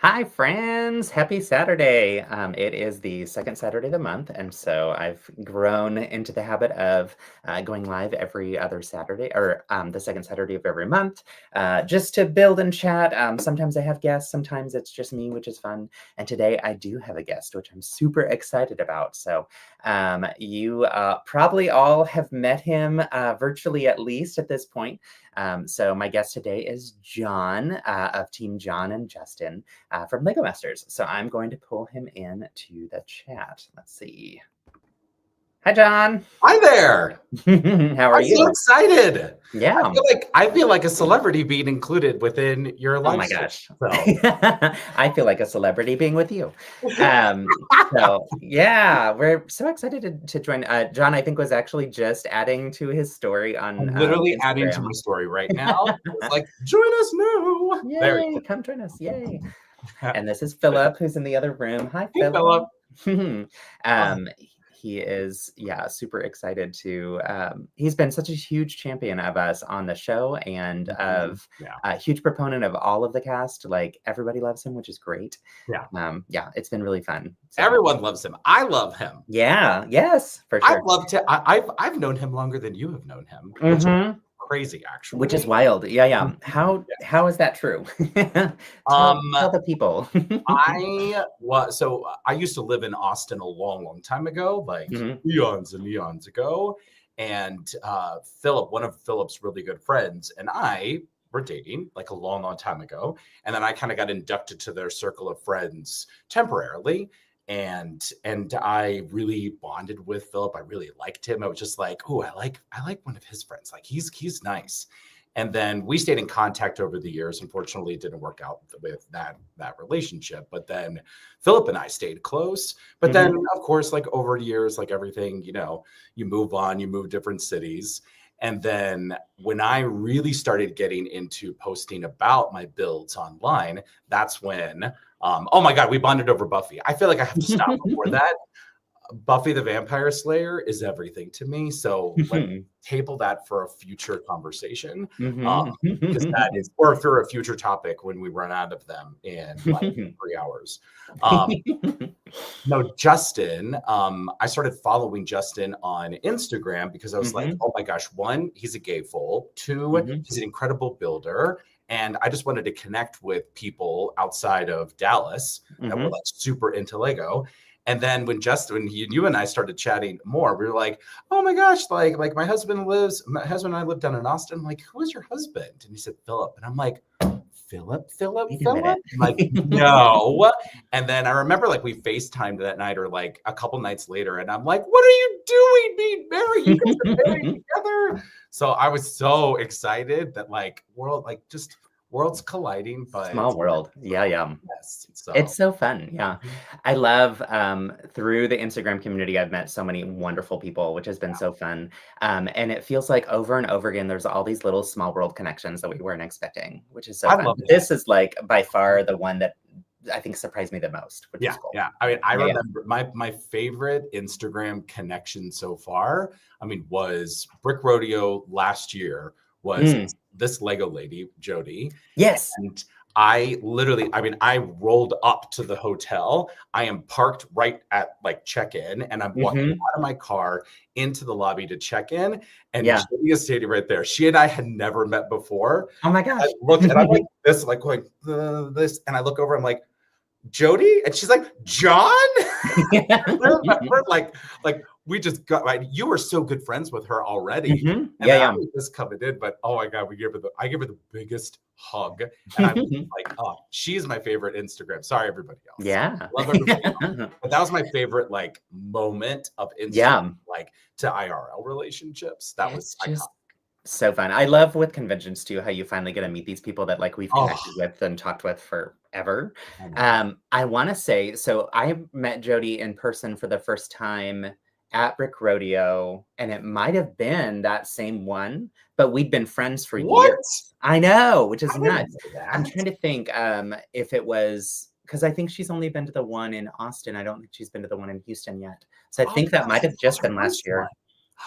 Hi, friends. Happy Saturday. It is the second Saturday of the month, and so I've grown into the habit of going live every other Saturday, or the second Saturday of every month, just to build and chat. Sometimes I have guests, sometimes it's just me, which is fun. And today I do have a guest, which I'm super excited about. So you probably all have met him virtually, at least at this point. So my guest today is John of Team John and Justin from Lego Masters. So I'm going to pull him in to the chat. Let's see. Hi, John. Hi there. How are I'm so you? excited. Yeah. I feel like a celebrity being included within your Oh life. my gosh. So. I feel like a celebrity being with you. So yeah, we're so excited to join. John, I think, was actually just adding to his story on I'm literally adding to Instagram. my story right now. It's like, join us now. There Yay, you come join us. Yay. go. And this is Philip, who's in the other room. Hi, Hey, Philip. Philip. Oh, He is, yeah, super excited to. He's been such a huge champion of us on the show and of yeah. a huge proponent of all of the cast. Like, everybody loves him, which is great. Yeah. Yeah, it's been really fun. So. Everyone loves him. I love him. Yeah, yes, for sure. I've known him longer than you have known him, which is crazy, actually. Which is wild. Yeah. How is that true? tell the people. I used to live in Austin a long time ago, like eons and eons ago. And Philip, one of Philip's really good friends, and I were dating like a long time ago. And then I kind of got inducted to their circle of friends temporarily. And I really bonded with Philip. I really liked him. I was just like, oh, I like one of his friends. Like he's nice. And then we stayed in contact over the years. Unfortunately, it didn't work out with that relationship. But then Philip and I stayed close. But then, of course, like over years, like everything, you move on, you move different cities. And then when I really started getting into posting about my builds online, that's when, oh my God, we bonded over Buffy. I feel like I have to stop before that. Buffy the Vampire Slayer is everything to me. So let's table that for a future conversation. Because that is, or for a future topic when we run out of them in like 3 hours. No, Justin, I started following Justin on Instagram because I was like, oh my gosh, one, he's a gay fool. Two, he's an incredible builder. And I just wanted to connect with people outside of Dallas that were like super into Lego. And then when you and I started chatting more, we were like, oh my gosh, like my husband and I live down in Austin. I'm like, who is your husband? And he said, Philip. And I'm like, Philip? I'm like, no. And then I remember like we FaceTimed that night or like a couple nights later. And I'm like, what are you doing being married? You guys are married together. So I was so excited that like worlds colliding, but small world. Yeah. Yes, so. It's so fun. Yeah. I love through the Instagram community, I've met so many wonderful people, which has been so fun. And it feels like over and over again, there's all these little small world connections that we weren't expecting, which is so fun. This is like by far the one that I think surprised me the most. Which is cool. Yeah. I mean, I remember my favorite Instagram connection so far, was Brick Rodeo last year was this Lego lady, Jody. Yes. And I rolled up to the hotel. I am parked right at like check-in and I'm walking out of my car into the lobby to check in. And Jody is standing right there. She and I had never met before. Oh my gosh. I look and I'm like this, like going this. And I look over, I'm like, Jody? And she's like, John? We're like we just got right. You were so good friends with her already. And I was just coming in, but oh my God, I gave her the biggest hug. And I'm like, oh, she's my favorite Instagram. Sorry, everybody else. Yeah. Love everybody else. But that was my favorite like moment of Instagram, like to IRL relationships. That was iconic. So fun. I love with conventions too, how you finally get to meet these people that like we've connected with and talked with forever. I want to say, so I met Jody in person for the first time at Brick Rodeo, and it might have been that same one, but we'd been friends for years. I know, which is nuts. I'm trying to think if it was, because I think she's only been to the one in Austin. I don't think she's been to the one in Houston yet. So I think that might have just been last year.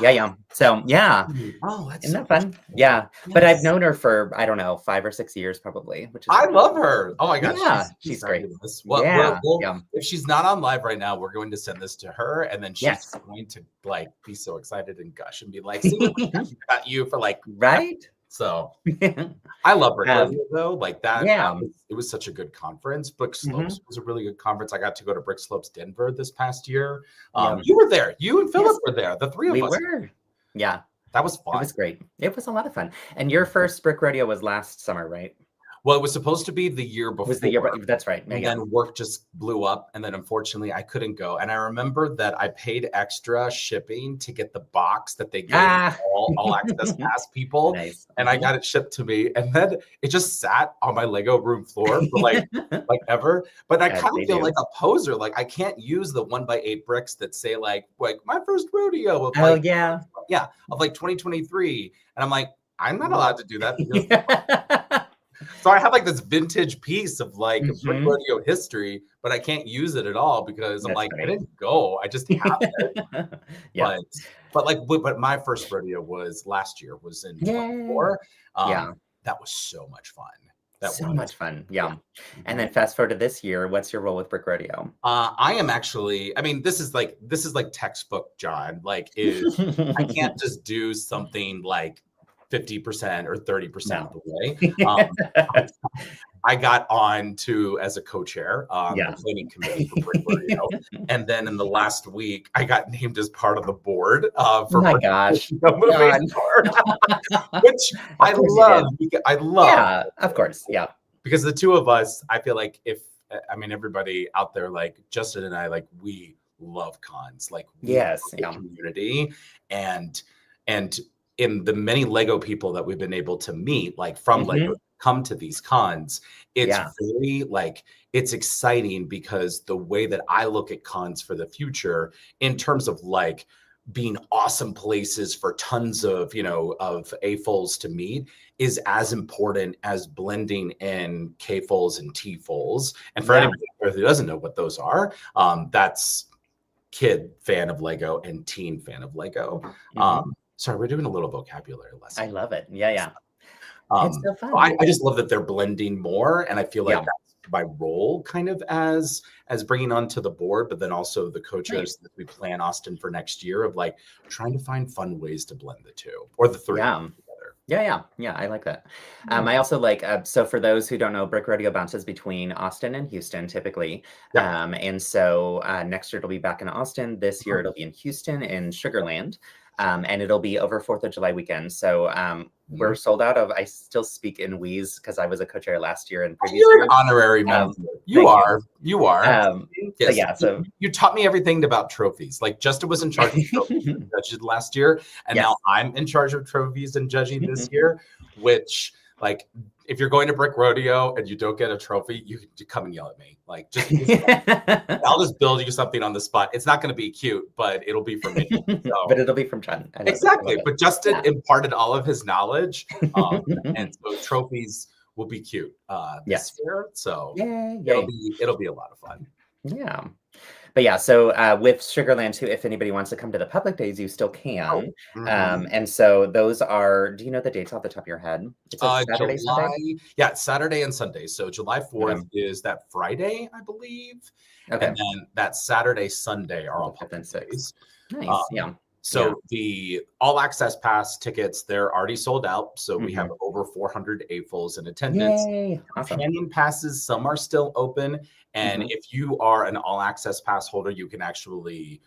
Yeah. So yeah, Oh, that's isn't so that fun? interesting. Yeah, but I've Yes. known her for, I don't know, 5 or 6 years probably, which is I really love fun. her. Oh my gosh, Yeah, she's she's great. fabulous. Yeah, yeah. If she's not on live right now, we're going to send this to her, and then she's Yes. going to like be so excited and gush and be like, "See what about you for like." Right? So I love Brick Um, Rodeo though. Like that yeah. was it was such a good conference. Brick Mhm. Slopes was a really good conference. I got to go to Brick Slopes Denver this past year. Yeah. You were there. You and Yes, Philip were there. The three of we us. were. Yeah, That was it fun. was great. It was a lot of fun. And your first brick rodeo was last summer, right? Well, it was supposed to be the year Was the year before. but that's right. Yeah, And yeah. then work just blew up, and then unfortunately I couldn't go. And I remember that I paid extra shipping to get the box that they gave Ah. all access pass people, Nice. and I got it shipped to me. And then it just sat on my Lego room floor for like ever. But I As kind they of feel do. like a poser. Like I can't use the 1x8 bricks that say like my first rodeo of Oh, like yeah. of like 2023. And I'm like, I'm not allowed to do that because Yeah. so I have like this vintage piece of like brick Mhm. rodeo history, but I can't use it at all because I'm That's like, I funny. didn't go. I just have it. Yeah. But but my first rodeo was last year, was in Yay. 24. Yeah. That was so much fun. That So was, much fun. yeah. Yeah. And Mhm. then fast forward to this year, what's your role with Brick Rodeo? I am actually, I mean, this is like textbook, John. Like is I can't just do something like 50% or 30% of No. the way. Um, I got on to as a co-chair the Yeah. planning committee for Brick Rodeo, and then in the last week, I got named as part of the board Oh for my Brick gosh. Rodeo moving John. forward, which Of course you did. I love Yeah, of course. Yeah. because the two of us, I feel like if I mean everybody out there, like Justin and I, like we love cons, like we love Yes. the Yeah. community, and and in the many Lego people that we've been able to meet, like from Lego, Mhm. come to these cons, it's Yeah. very like it's exciting because the way that I look at cons for the future in terms of like being awesome places for tons of of AFOLs to meet is as important as blending in KFOLs and TFOLs. And for Yeah. anybody out there who doesn't know what those are, that's kid fan of Lego and teen fan of Lego. Mhm. Sorry, we're doing a little vocabulary lesson I here. love it. Yeah, yeah. It's so fun. I just love that they're blending more, and I feel like Yeah. that's my role kind of as bringing onto the board, but then also the Nice. co-chairs that we plan Austin for next year of like trying to find fun ways to blend the two or the three Yeah. together. Yeah, yeah, yeah, I like that. Yeah. I also like, so for those who don't know, Brick Rodeo bounces between Austin and Houston typically. Yeah. And so next year it'll be back in Austin. This year Mhm. it'll be in Houston in Sugarland. And it'll be over 4th of July weekend. So we're Mhm. sold out of, I still speak in wheeze because I was a co-chair last year and previous You're an years. honorary member. You Thank you. are. You are. But Yes. yeah, so You taught me everything about trophies. Like Justin was in charge of trophies and judged last year, and now yes. I'm in charge of trophies and judging this year, which like if you're going to Brick Rodeo and you don't get a trophy, you can come and yell at me. Like I'll just build you something on the spot. It's not going to be cute, but it'll be for me. But So it'll be from Chun. I love it. I love exactly. it. But Justin Yeah. imparted all of his knowledge, and so trophies will be cute this Yes. year. So Yay, yay. it'll be a lot of fun. Yeah. But yeah, so with Sugarland too, if anybody wants to come to the public days, you still Oh, can. mhm. And so those are, do you know the dates off the top of your head? It's a Saturday, Sunday? Yeah, Saturday and Sunday. So July 4th Okay. is that Friday, I believe, and Okay. then that Saturday, Sunday are all The 5th public and 6th. days. Nice. Um, Yeah. Yeah. so the all access pass tickets, they're already sold out. So we have Hmm. over 400 AFOLs in attendance. Yay. Awesome. Companion passes, some are still open. And Hmm. if you are an all access pass holder, you can actually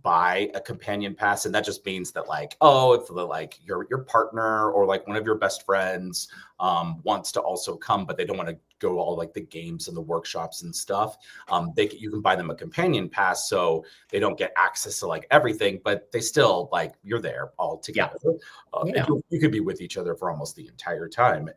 buy a companion pass. And that just means that like, oh, if the, like your partner or like one of your best friends wants to also come, but they don't want to go all like the games and the workshops and stuff. You can buy them a companion pass so they don't get access to like everything, but they still like you're there all Yeah. together. And Yeah. you could be with each other for almost the entire time.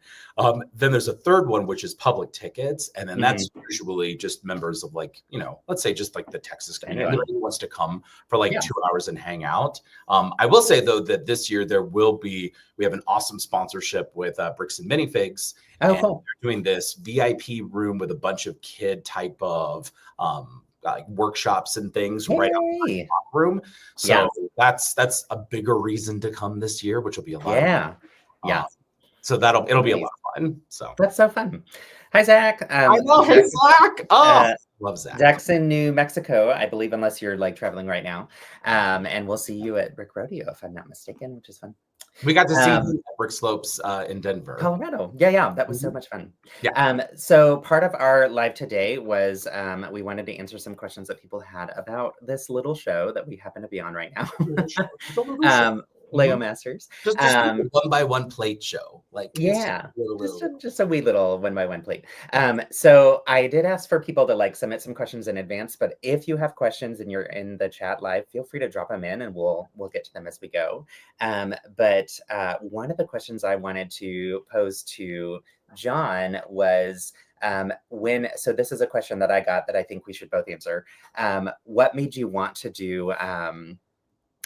Then there's a third one, which is public tickets. And then Hmm. that's usually just members of like, let's say just like the Texas community. Anyone. Anybody who wants to come for like Yeah. 2 hours and hang out. I will say though that this year we have an awesome sponsorship with Bricks and Minifigs. Oh, And cool. they're doing this VIP room with a bunch of kid type of workshops and things right out in my room. So that's a bigger reason to come this year, which will be a lot of fun. So it'll be a lot of fun. So that's so fun. Hi, Zach. I know. Hey, Zach. Oh, love Zach. Zach's in New Mexico, I believe, unless you're like traveling right now. And we'll see you at Brick Rodeo, if I'm not mistaken, which is fun. We got to see Brick Slopes in Denver, Colorado. Yeah, that was so much fun. So part of our live today was we wanted to answer some questions that people had about this little show that we happen to be on right now. Lego Masters. Just a 1x1 plate show. Like just a wee little 1x1 plate. So I did ask for people to like submit some questions in advance, but if you have questions and you're in the chat live, feel free to drop them in and we'll get to them as we go. But one of the questions I wanted to pose to John was so this is a question that I got that I think we should both answer. What made you want to do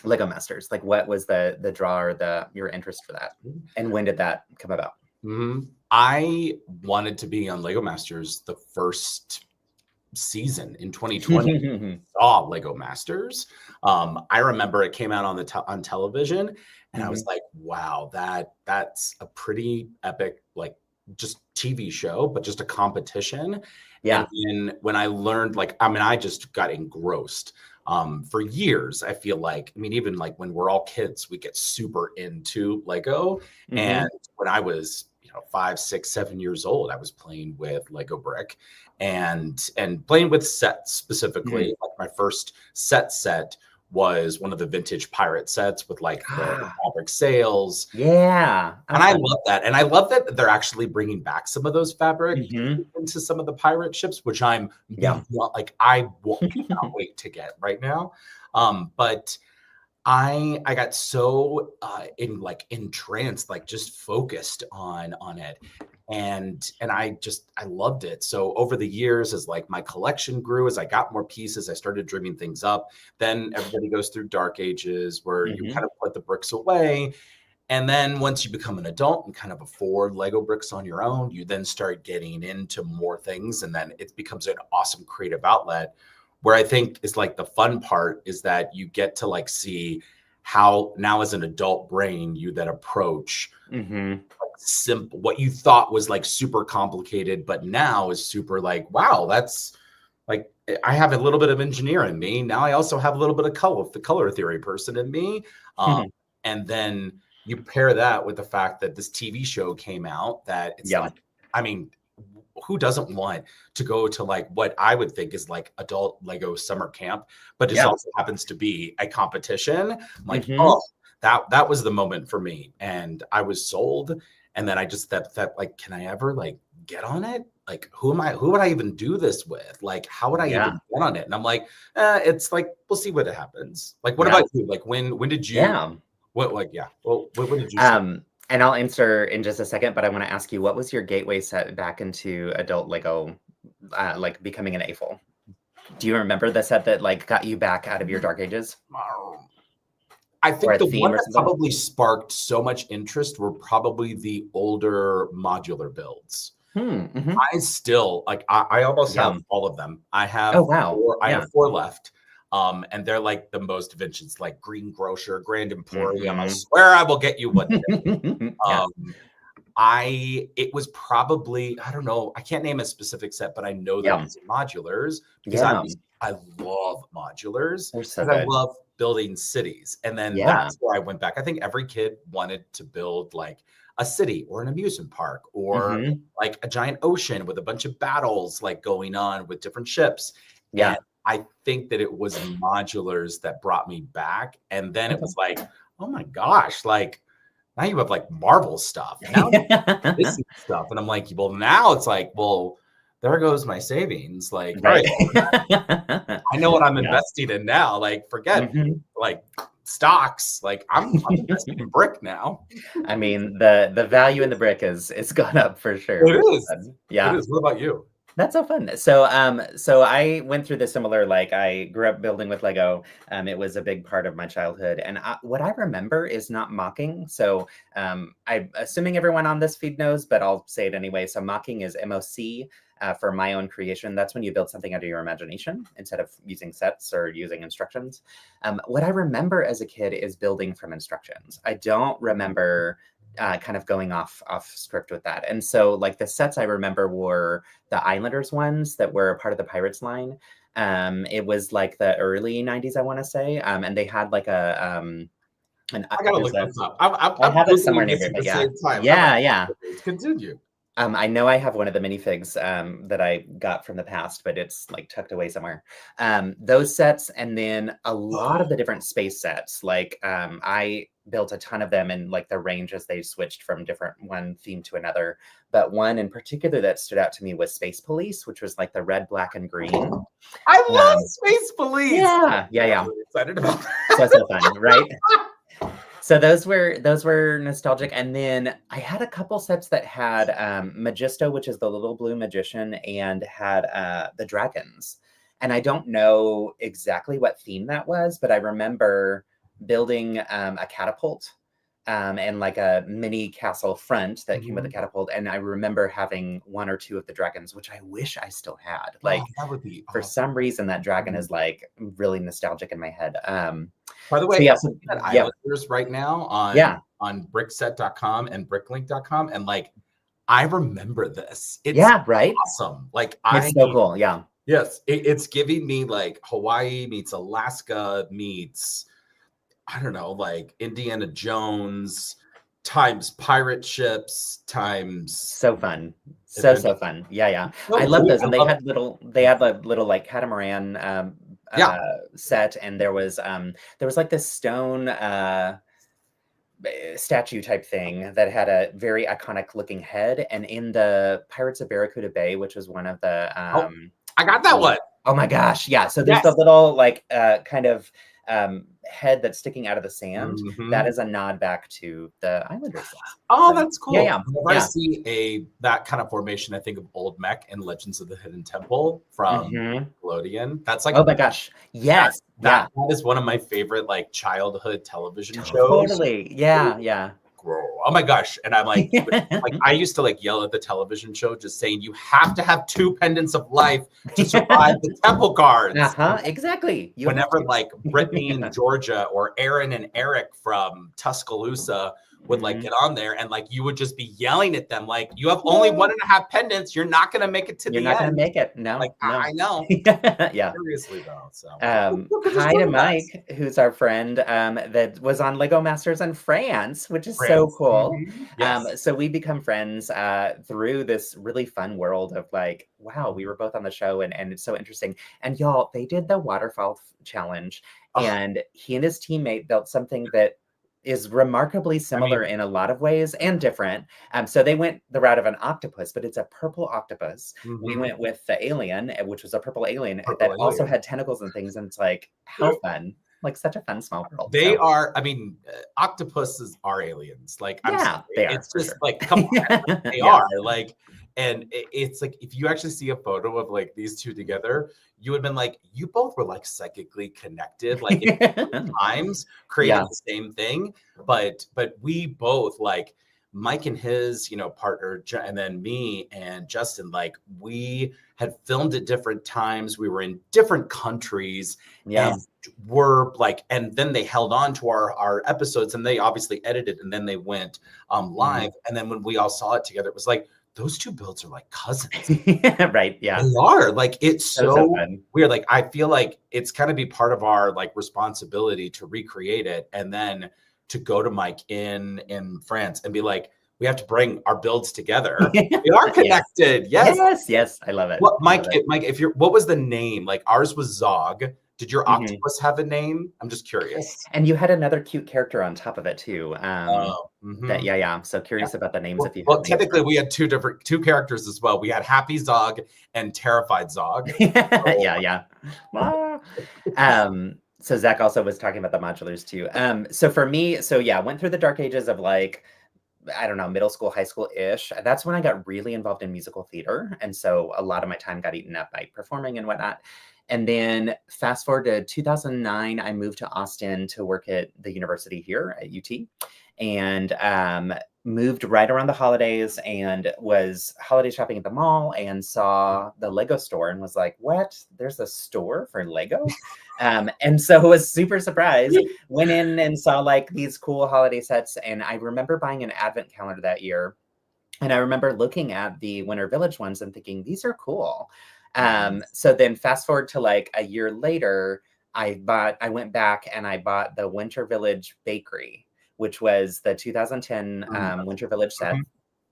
Lego Masters? Like, what was the draw or your interest for that, and when did that come about? I wanted to be on Lego Masters the first season in 2020. Saw Lego Masters. I remember it came out on television, and I was like, "Wow, that's a pretty epic, like just TV show, but just a competition." And then when I learned, I just got engrossed. For years, I feel like, even like when we're all kids, we get super into Lego. And when I was, 5, 6, 7 years old, I was playing with Lego brick and playing with sets specifically. Like my first set was one of the vintage pirate sets with like the fabric sails. And I love that. And I love that they're actually bringing back some of those fabric into some of the pirate ships, which I'm like, I cannot wait to get right now. But I got so entranced, like just focused on it. And I loved it. So over the years, as like my collection grew, as I got more pieces, I started dreaming things up. Then everybody goes through dark ages where you kind of put the bricks away. And then once you become an adult and kind of afford Lego bricks on your own, you then start getting into more things. And then it becomes an awesome creative outlet, where I think is like the fun part is that you get to like see how now as an adult brain, you then approach simple, what you thought was like super complicated, but now is super like, wow, that's like, I have a little bit of engineer in me. Now I also have a little bit of the color theory person in me. And then you pair that with the fact that this TV show came out that it's like, who doesn't want to go to like what I would think is like adult Lego summer camp, but it also happens to be a competition. I'm like, oh, that was the moment for me. And I was sold. And then I just that like, can I ever like get on it? Like, who would I even do this with? Like, how would I even get on it? And I'm like, it's like, we'll see what happens. Like, what about you? Like, when did you, what did you and I'll answer in just a second, but I want to ask you, what was your gateway set back into adult Lego, like becoming an AFOL? Do you remember the set that like got you back out of your dark ages? I think the one that probably sparked so much interest were probably the older modular builds. I still like, I almost have all of them. I have I have 4 left. And they're like the most vintage, like Green Grocer, Grand Emporium. I swear I will get you one day. It was probably, I don't know, I can't name a specific set, but I know that it's modulars because I love modulars because I love building cities. And then that's where I went back. I think every kid wanted to build like a city or an amusement park or like a giant ocean with a bunch of battles like going on with different ships. And I think that it was modulars that brought me back. And then it was like, oh my gosh, like now you have like Marvel stuff. Now this stuff. And I'm like, well, now it's like, well, there goes my savings. Like, all right, I know what I'm investing in now. Like, forget like stocks. Like I'm investing in brick now. I mean, the value in the brick is gone up for sure. It is. Yeah. It is. What about you? That's so fun. So I went through the similar, like I grew up building with Lego. It was a big part of my childhood. And what I remember is not mocking. So I'm assuming everyone on this feed knows, but I'll say it anyway. So mocking is MOC. For my own creation, that's when you build something out of your imagination instead of using sets or using instructions. What I remember as a kid is building from instructions. I don't remember kind of going off script with that. And so like the sets I remember were the Islanders ones that were part of the Pirates line. It was like the early 90s, I want to say. And they had like I gotta look this up. I I'm have it somewhere Googling near this me, at but the yeah. same time. Yeah. Continue. I know I have one of the minifigs that I got from the past, but it's like tucked away somewhere. Those sets, and then a lot of the different space sets. Like I built a ton of them in like the range as they switched from different one theme to another. But one in particular that stood out to me was Space Police, which was like the red, black, and green. I love Space Police. Yeah. I'm really excited about that. So fun, right? So those were nostalgic, and then I had a couple sets that had Magisto, which is the little blue magician, and had the dragons. And I don't know exactly what theme that was, but I remember building a catapult and like a mini castle front that came with a catapult. And I remember having one or two of the dragons, which I wish I still had. Like that would be for awesome. some reason that dragon is like really nostalgic in my head. By the way, so yeah, I'm looking at Islanders right now on brickset.com and bricklink.com, and like I remember this. It's right. awesome. Like It's so cool. Yeah. Yes, it's giving me like Hawaii meets Alaska meets, I don't know, like Indiana Jones times pirate ships times so fun. So fun. Yeah. So I love cool. those. And they had the little like catamaran set, and there was like this stone statue type thing that had a very iconic looking head. And in the Pirates of Barracuda Bay, which was one of the I got that one. Oh my gosh. Yeah. So there's the little like kind of head that's sticking out of the sand. That is a nod back to the Islanders. Oh, that's cool. Yeah. Whenever I see that kind of formation, I think of Old Mech and Legends of the Hidden Temple from Nickelodeon. That's like, oh my gosh. Yes. That is one of my favorite like childhood television shows. Totally. Yeah. Oh my gosh. And I'm like, I used to like yell at the television show just saying you have to have 2 pendants of life to survive the temple guards. Exactly. Whenever like Brittany and Georgia or Aaron and Eric from Tuscaloosa would like get on there, and like you would just be yelling at them like, you have only 1.5 pendants, you're not gonna make it to the end. You're not gonna make it. No. Like no. I know. Yeah. Seriously though. So hi to Mike, who's our friend that was on Lego Masters in France, which is so cool. Yes. So we become friends through this really fun world of like, wow, we were both on the show, and it's so interesting. And y'all, they did the waterfall challenge, and he and his teammate built something that is remarkably similar in a lot of ways and different. So they went the route of an octopus, but it's a purple octopus. We went with the alien, which was a purple alien that also had tentacles and things. And it's like, how fun. Like such a fun small world. They are, I mean, octopuses are aliens. Like, I'm sorry. They are. It's just like, come on, they are. Like, and it's like, if you actually see a photo of like these two together, you would have been like, you both were like psychically connected, like in times creating the same thing. But we both like Mike and his, partner, and then me and Justin, like we had filmed at different times. We were in different countries. And were like, and then they held on to our episodes, and they obviously edited, and then they went live. And then when we all saw it together, it was like, those two builds are like cousins. Right. Yeah. They are. Like, it's so weird. Like, I feel like it's kind of be part of our like responsibility to recreate it, and then to go to Mike in France and be like, we have to bring our builds together. We are connected. Yes. I love it. What, Mike, what was the name? Like, ours was Zog. Did your octopus have a name? I'm just curious. And you had another cute character on top of it too. So curious about the names. Well, technically, we had two characters as well. We had Happy Zog and Terrified Zog. So Zach also was talking about the modulars too. So for me, went through the dark ages of like I don't know, middle school, high school-ish, that's when I got really involved in musical theater. And so a lot of my time got eaten up by performing and whatnot. And then fast forward to 2009, I moved to Austin to work at the university here at UT, and moved right around the holidays and was holiday shopping at the mall and saw the Lego store and was like, what? There's a store for Lego? And so I was super surprised, went in and saw like these cool holiday sets. And I remember buying an advent calendar that year. And I remember looking at the Winter Village ones and thinking, these are cool. So then fast forward to like a year later, I went back and I bought the Winter Village Bakery, which was the 2010 Winter Village set.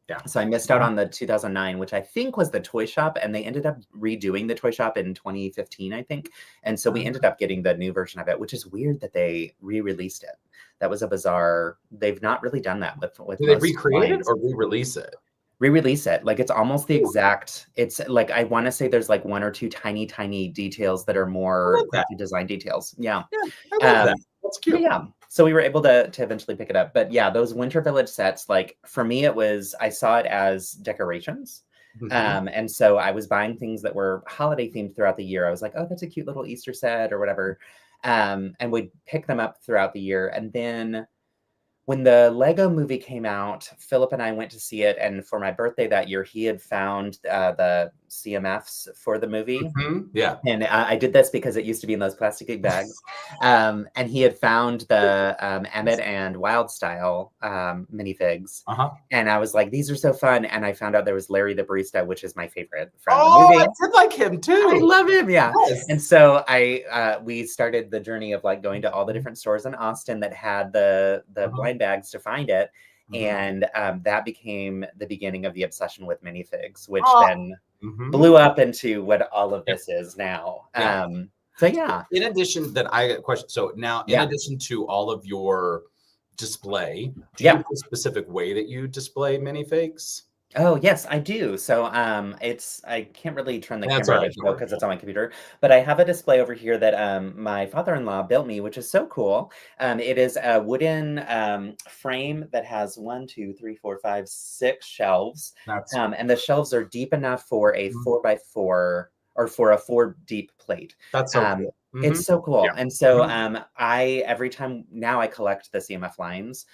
Yeah. So I missed out on the 2009, which I think was the toy shop, and they ended up redoing the toy shop in 2015, I think. And so we ended up getting the new version of it, which is weird that they re-released it. That was a bizarre. They've not really done that with. Did they recreate it or re-release it? Re-release it. Like it's almost the exact. It's like I want to say there's like one or two tiny details that are more design details. Yeah. I love that. That's cute. Yeah. So we were able to eventually pick it up. But yeah, those Winter Village sets, like for me, I saw it as decorations. And so I was buying things that were holiday themed throughout the year. I was like, oh, that's a cute little Easter set or whatever. And we'd pick them up throughout the year. And then when the Lego movie came out, Philip and I went to see it. And for my birthday that year, he had found the CMFs for the movie. Yeah. And I did this because it used to be in those plastic bags. And he had found the Emmett and Wild Style minifigs. And I was like, these are so fun. And I found out there was Larry the Barista, which is my favorite from the movie. I did like him too. I love him. Yeah. Yes. And so we started the journey of like going to all the different stores in Austin that had the blind bags to find it. And that became the beginning of the obsession with minifigs, which then blew up into what all of this is now. So yeah. In addition, that I got a question. So now, in addition to all of your display, do you have a specific way that you display minifigs? Oh yes, I do. So I can't really turn the camera because it's on my computer, but I have a display over here that my father-in-law built me, which is so cool. It is a wooden frame that has 1, 2, 3, 4, 5, 6 shelves. And the shelves are deep enough for a 4x4 or for a 4 deep plate. That's so cool. It's so cool. And so every time now I collect the CMF lines.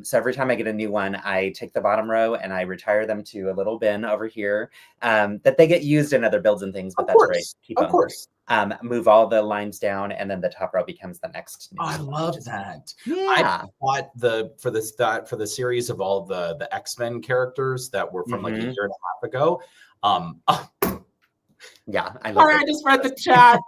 So every time I get a new one, I take the bottom row and I retire them to a little bin over here that they get used in other builds and things, but that's right. Keep of course. Move all the lines down, and then the top row becomes the next. I love that. Yeah. I bought for the series of all the X-Men characters that were from like a year and a half ago. Yeah, I love it. I just read the chat.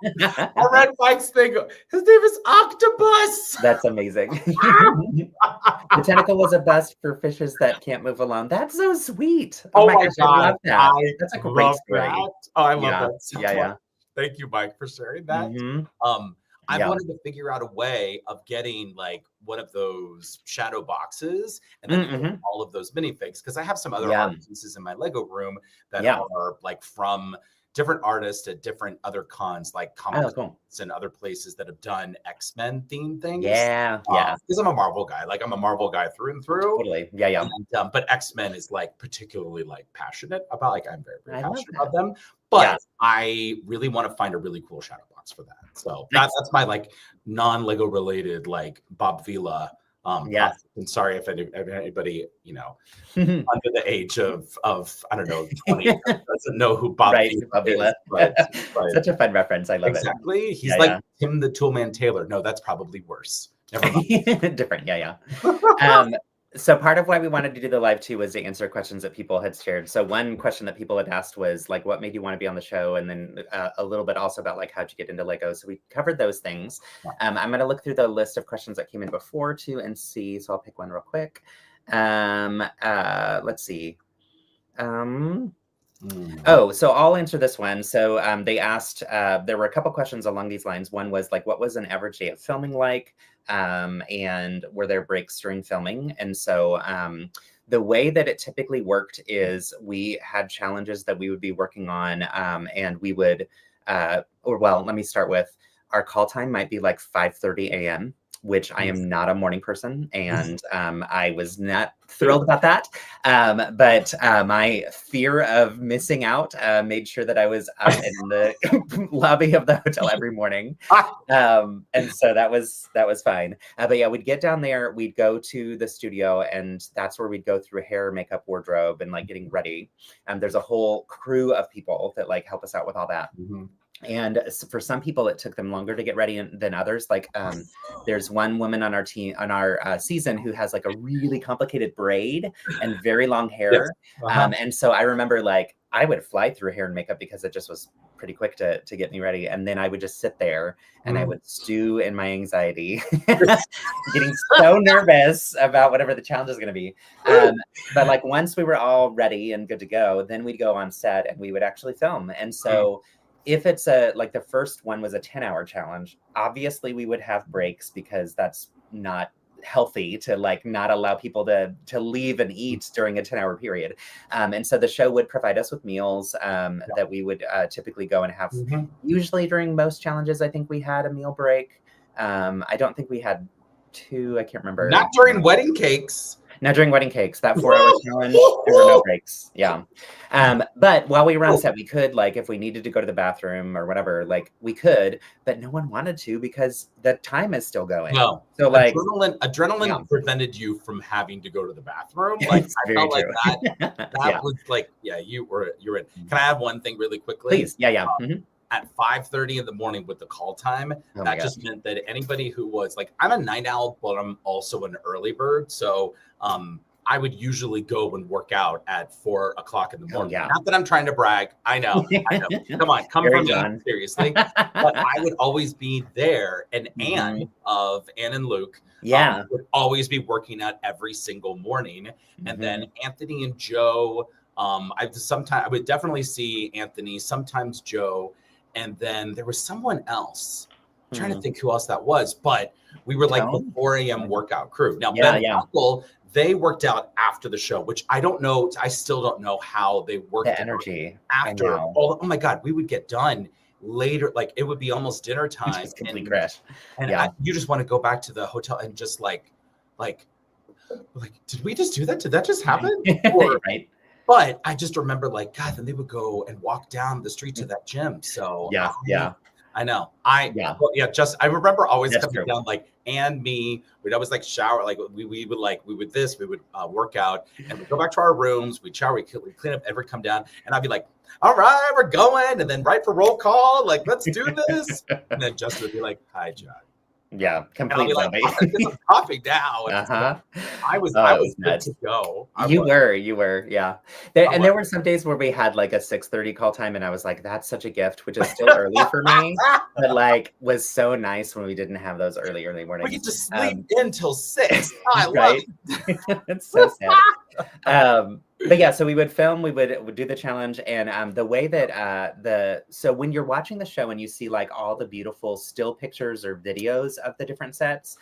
I read Mike's thing. His name is Octopus. That's amazing. The tentacle was a bust for fishes that can't move alone. That's so sweet. Oh my gosh, I love that. That's a great story. That. Oh, I love that so much. Thank you, Mike, for sharing that. I wanted to figure out a way of getting like one of those shadow boxes and then all of those minifigs, because I have some other art pieces in my Lego room that are like from different artists at different other cons, like Comic-Cons and other places that have done X-Men themed things. Because I'm a Marvel guy. Like I'm a Marvel guy through and through. Totally. And, but X-Men is like particularly like passionate about. Like I'm very, very passionate about them. But I really want to find a really cool shadow box for that. So that's my like non-Lego related like Bob Vila. And sorry if anybody, under the age of I don't know 20 doesn't know who Bob Vila is. But such a fun reference. I love it. Exactly. He's like Tim the Toolman Taylor. No, that's probably worse. Never mind. Different. So part of why we wanted to do the live too was to answer questions that people had shared. So one question that people had asked was like, what made you want to be on the show? And then a little bit also about like, how'd you get into Lego? So we covered those things. I'm going to look through the list of questions that came in before too and see. So I'll pick one real quick. Let's see. So I'll answer this one. So they asked, there were a couple questions along these lines. One was like, what was an average day of filming like? And were there breaks during filming? And so the way that it typically worked is we had challenges that we would be working on, and we would, let me start with our call time might be like 5:30 a.m., which I am not a morning person. And I was not thrilled about that. But my fear of missing out made sure that I was up in the lobby of the hotel every morning. And so that was fine. But yeah, we'd get down there, we'd go to the studio, and that's where we'd go through hair, makeup, wardrobe, and like getting ready. There's a whole crew of people that like help us out with all that. Mm-hmm. And for some people, it took them longer to get ready than others. Like there's one woman on our team, on our season, who has like a really complicated braid and very long hair. Yes. And so I remember like I would fly through hair and makeup because it just was pretty quick to get me ready. And then I would just sit there and I would stew in my anxiety, getting so nervous about whatever the challenge is going to be. But like once we were all ready and good to go, then we'd go on set and we would actually film. And so if it's like the first one was a 10-hour challenge, obviously we would have breaks because that's not healthy to like not allow people to leave and eat during a 10-hour period. And so the show would provide us with meals that we would typically go and have. Usually during most challenges, I think we had a meal break. I don't think we had two. I can't remember. Not during wedding cakes. Not during wedding cakes, that 4-hour challenge, there were no breaks. Yeah. But while we were on set, we could, like, if we needed to go to the bathroom or whatever, like, we could, but no one wanted to because the time is still going. No. So, like, adrenaline prevented you from having to go to the bathroom. Like, I felt like that was like, you're in. Can I have one thing really quickly? Please. Yeah. At 5:30 in the morning with the call time, that just meant that anybody who was like, I'm a night owl, but I'm also an early bird. So I would usually go and work out at 4 o'clock in the morning. Not that I'm trying to brag. I know. Come on, come from me, seriously. But I would always be there. And Anne and Luke would always be working out every single morning. And then Anthony and Joe, I would definitely see Anthony, sometimes Joe. And then there was someone else. I'm trying to think who else that was, but we were like the 4 a.m. workout crew. Now, Ben and Michael, they worked out after the show, which I don't know. I still don't know how they worked the energy after. Oh my God, we would get done later. Like it would be almost dinner time. And you just want to go back to the hotel and just like, did we just do that? Did that just happen? Right. But I just remember like, God, then they would go and walk down the street to that gym. So I know. I remember always coming down like, and me, we'd always like shower. Like we would work out and we'd go back to our rooms. We'd shower, we'd clean up, ever come down. And I'd be like, all right, we're going. And then right for roll call, like, let's do this. And then Justin would be like, hi, John. Yeah, completely. Like, I'm coughing now. I was good to go. You were, yeah. There were some days where we had like a 6:30 call time, and I was like, that's such a gift, which is still early for me, but like was so nice when we didn't have those early mornings. We get to sleep until 6. I love it. It's so sad. But yeah, so we would film, we would do the challenge, and the way that so when you're watching the show and you see like all the beautiful still pictures or videos of the different sets,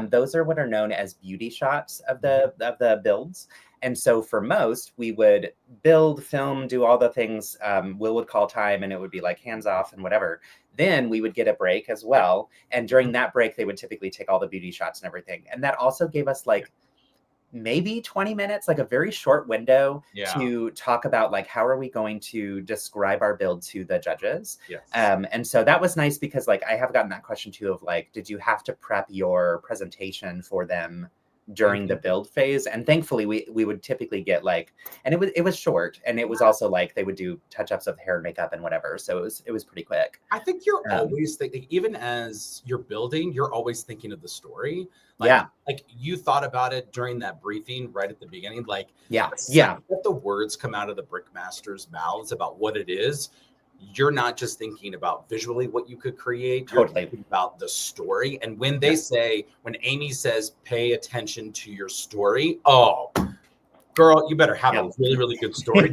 those are what are known as beauty shots of the builds. And so for most, we would build, film, do all the things. Will would call time, and it would be like hands off and whatever. Then we would get a break as well, and during that break, they would typically take all the beauty shots and everything, and that also gave us like maybe 20 minutes, like a very short window to talk about like, how are we going to describe our build to the judges? And so that was nice because like, I have gotten that question too of like, did you have to prep your presentation for them during the build phase? And thankfully we would typically get like, and it was short, and it was also like they would do touch-ups of hair and makeup and whatever, so it was pretty quick. I think you're always thinking, even as you're building, you're always thinking of the story. Like you thought about it during that briefing right at the beginning, like let the words come out of the Brickmasters' mouths about what it is. You're not just thinking about visually what you could create, you're thinking about the story. And when they when Amy says, pay attention to your story, oh, girl, you better have a really, really good story.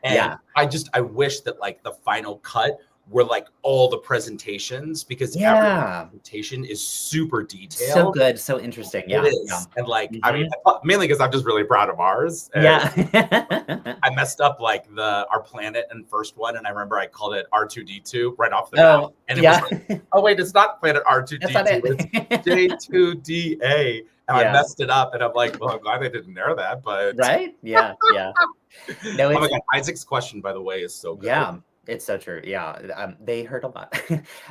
And I wish that like the final cut were like all the presentations, because every presentation is super detailed. So good, so interesting. It is. And like, I mean, mainly because I'm just really proud of ours. And I messed up like our planet in first one, and I remember I called it R2D2 right off the bat. And it was like, oh wait, it's not planet R2D2, it's J2DA. and I messed it up. And I'm like, well, I'm glad I didn't know that. But right? Yeah, yeah. No, oh my it's God, Isaac's question, by the way, is so good. yeah, it's so true. Yeah, they hurt a lot.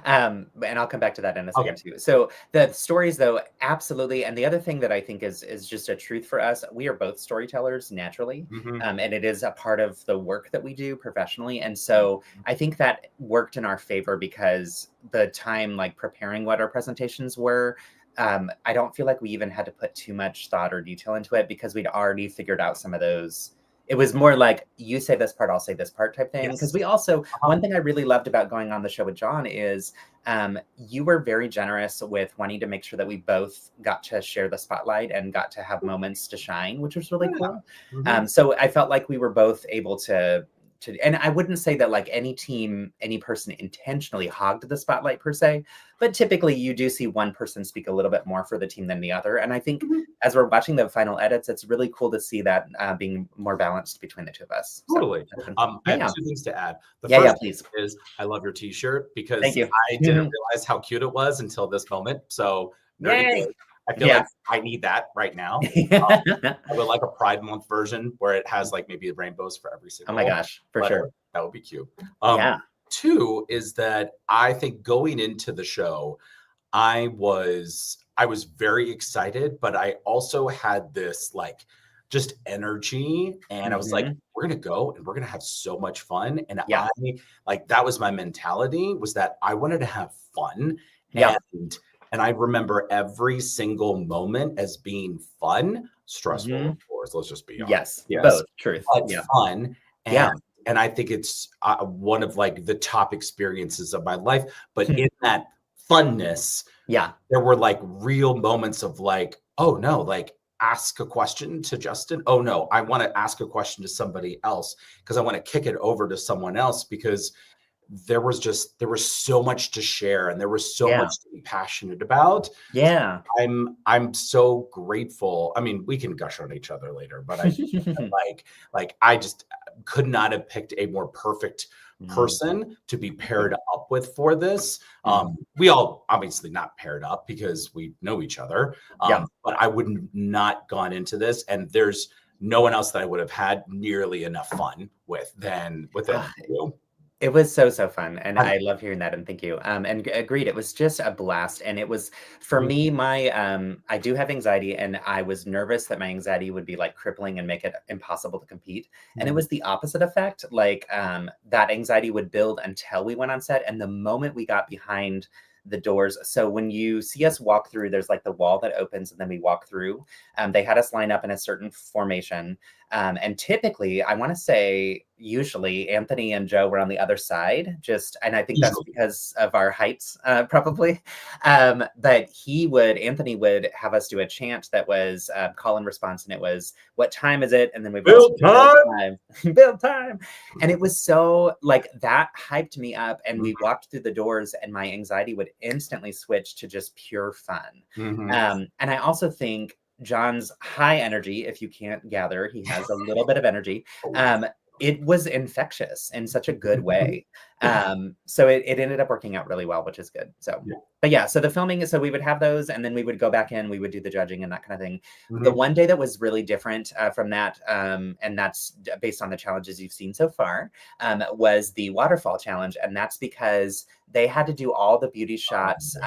And I'll come back to that in a Okay. second too. So the stories, though, absolutely. And the other thing that I think is just a truth for us, we are both storytellers naturally, and it is a part of the work that we do professionally. And so I think that worked in our favor because the time like preparing what our presentations were. I don't feel like we even had to put too much thought or detail into it because we'd already figured out some of those. It was more like you say this part, I'll say this part type thing. Because Yes. we also, one thing I really loved about going on the show with John is you were very generous with wanting to make sure that we both got to share the spotlight and got to have moments to shine, which was really cool. So I felt like we were both able to, and I wouldn't say that like any team, any person intentionally hogged the spotlight per se, but typically you do see one person speak a little bit more for the team than the other. And I think as we're watching the final edits, it's really cool to see that being more balanced between the two of us. Totally. So, I have two things to add. The yeah, first please. is I love your T-shirt because Thank you. I didn't realize how cute it was until this moment. So nerdy Yay. boy. I feel like I need that right now. I would like a Pride Month version where it has like maybe rainbows for every single. Oh my gosh, for sure. That would be cute. Yeah. Two is that I think going into the show, I was very excited, but I also had this like just energy, and I was like, we're gonna go and we're gonna have so much fun. And I like that was my mentality, was that I wanted to have fun. And I remember every single moment as being fun, stressful, of course. Let's just be honest. Yes, both. Truth. But fun. And I think it's one of like the top experiences of my life. But in that funness, there were like real moments of like, oh no, like ask a question to Justin. Oh no, I want to ask a question to somebody else because I want to kick it over to someone else because there was so much to share and there was so much to be passionate about. Yeah. I'm so grateful. I mean, we can gush on each other later, but I like I just could not have picked a more perfect person to be paired up with for this. We all obviously not paired up because we know each other. But I would not gone into this, and there's no one else that I would have had nearly enough fun with than you. It was so fun, and I love hearing that, and thank you. And agreed, it was just a blast, and it was for me. My I do have anxiety, and I was nervous that my anxiety would be like crippling and make it impossible to compete. And it was the opposite effect. Like that anxiety would build until we went on set, and the moment we got behind the doors. So when you see us walk through, there's like the wall that opens and then we walk through. They had us line up in a certain formation. And typically, I want to say, usually Anthony and Joe were on the other side, and I think that's because of our heights, probably. But Anthony would have us do a chant that was call and response, and it was, what time is it? And then we build time. Build time. And it was so like that hyped me up, and we walked through the doors and my anxiety would instantly switch to just pure fun. And I also think John's high energy, if you can't gather, he has a little bit of energy. It was infectious in such a good way. So it ended up working out really well, which is good. So, but yeah, so the filming is, so we would have those and then we would go back in, we would do the judging and that kind of thing. The one day that was really different from that, and that's based on the challenges you've seen so far, was the waterfall challenge. And that's because they had to do all the beauty shots.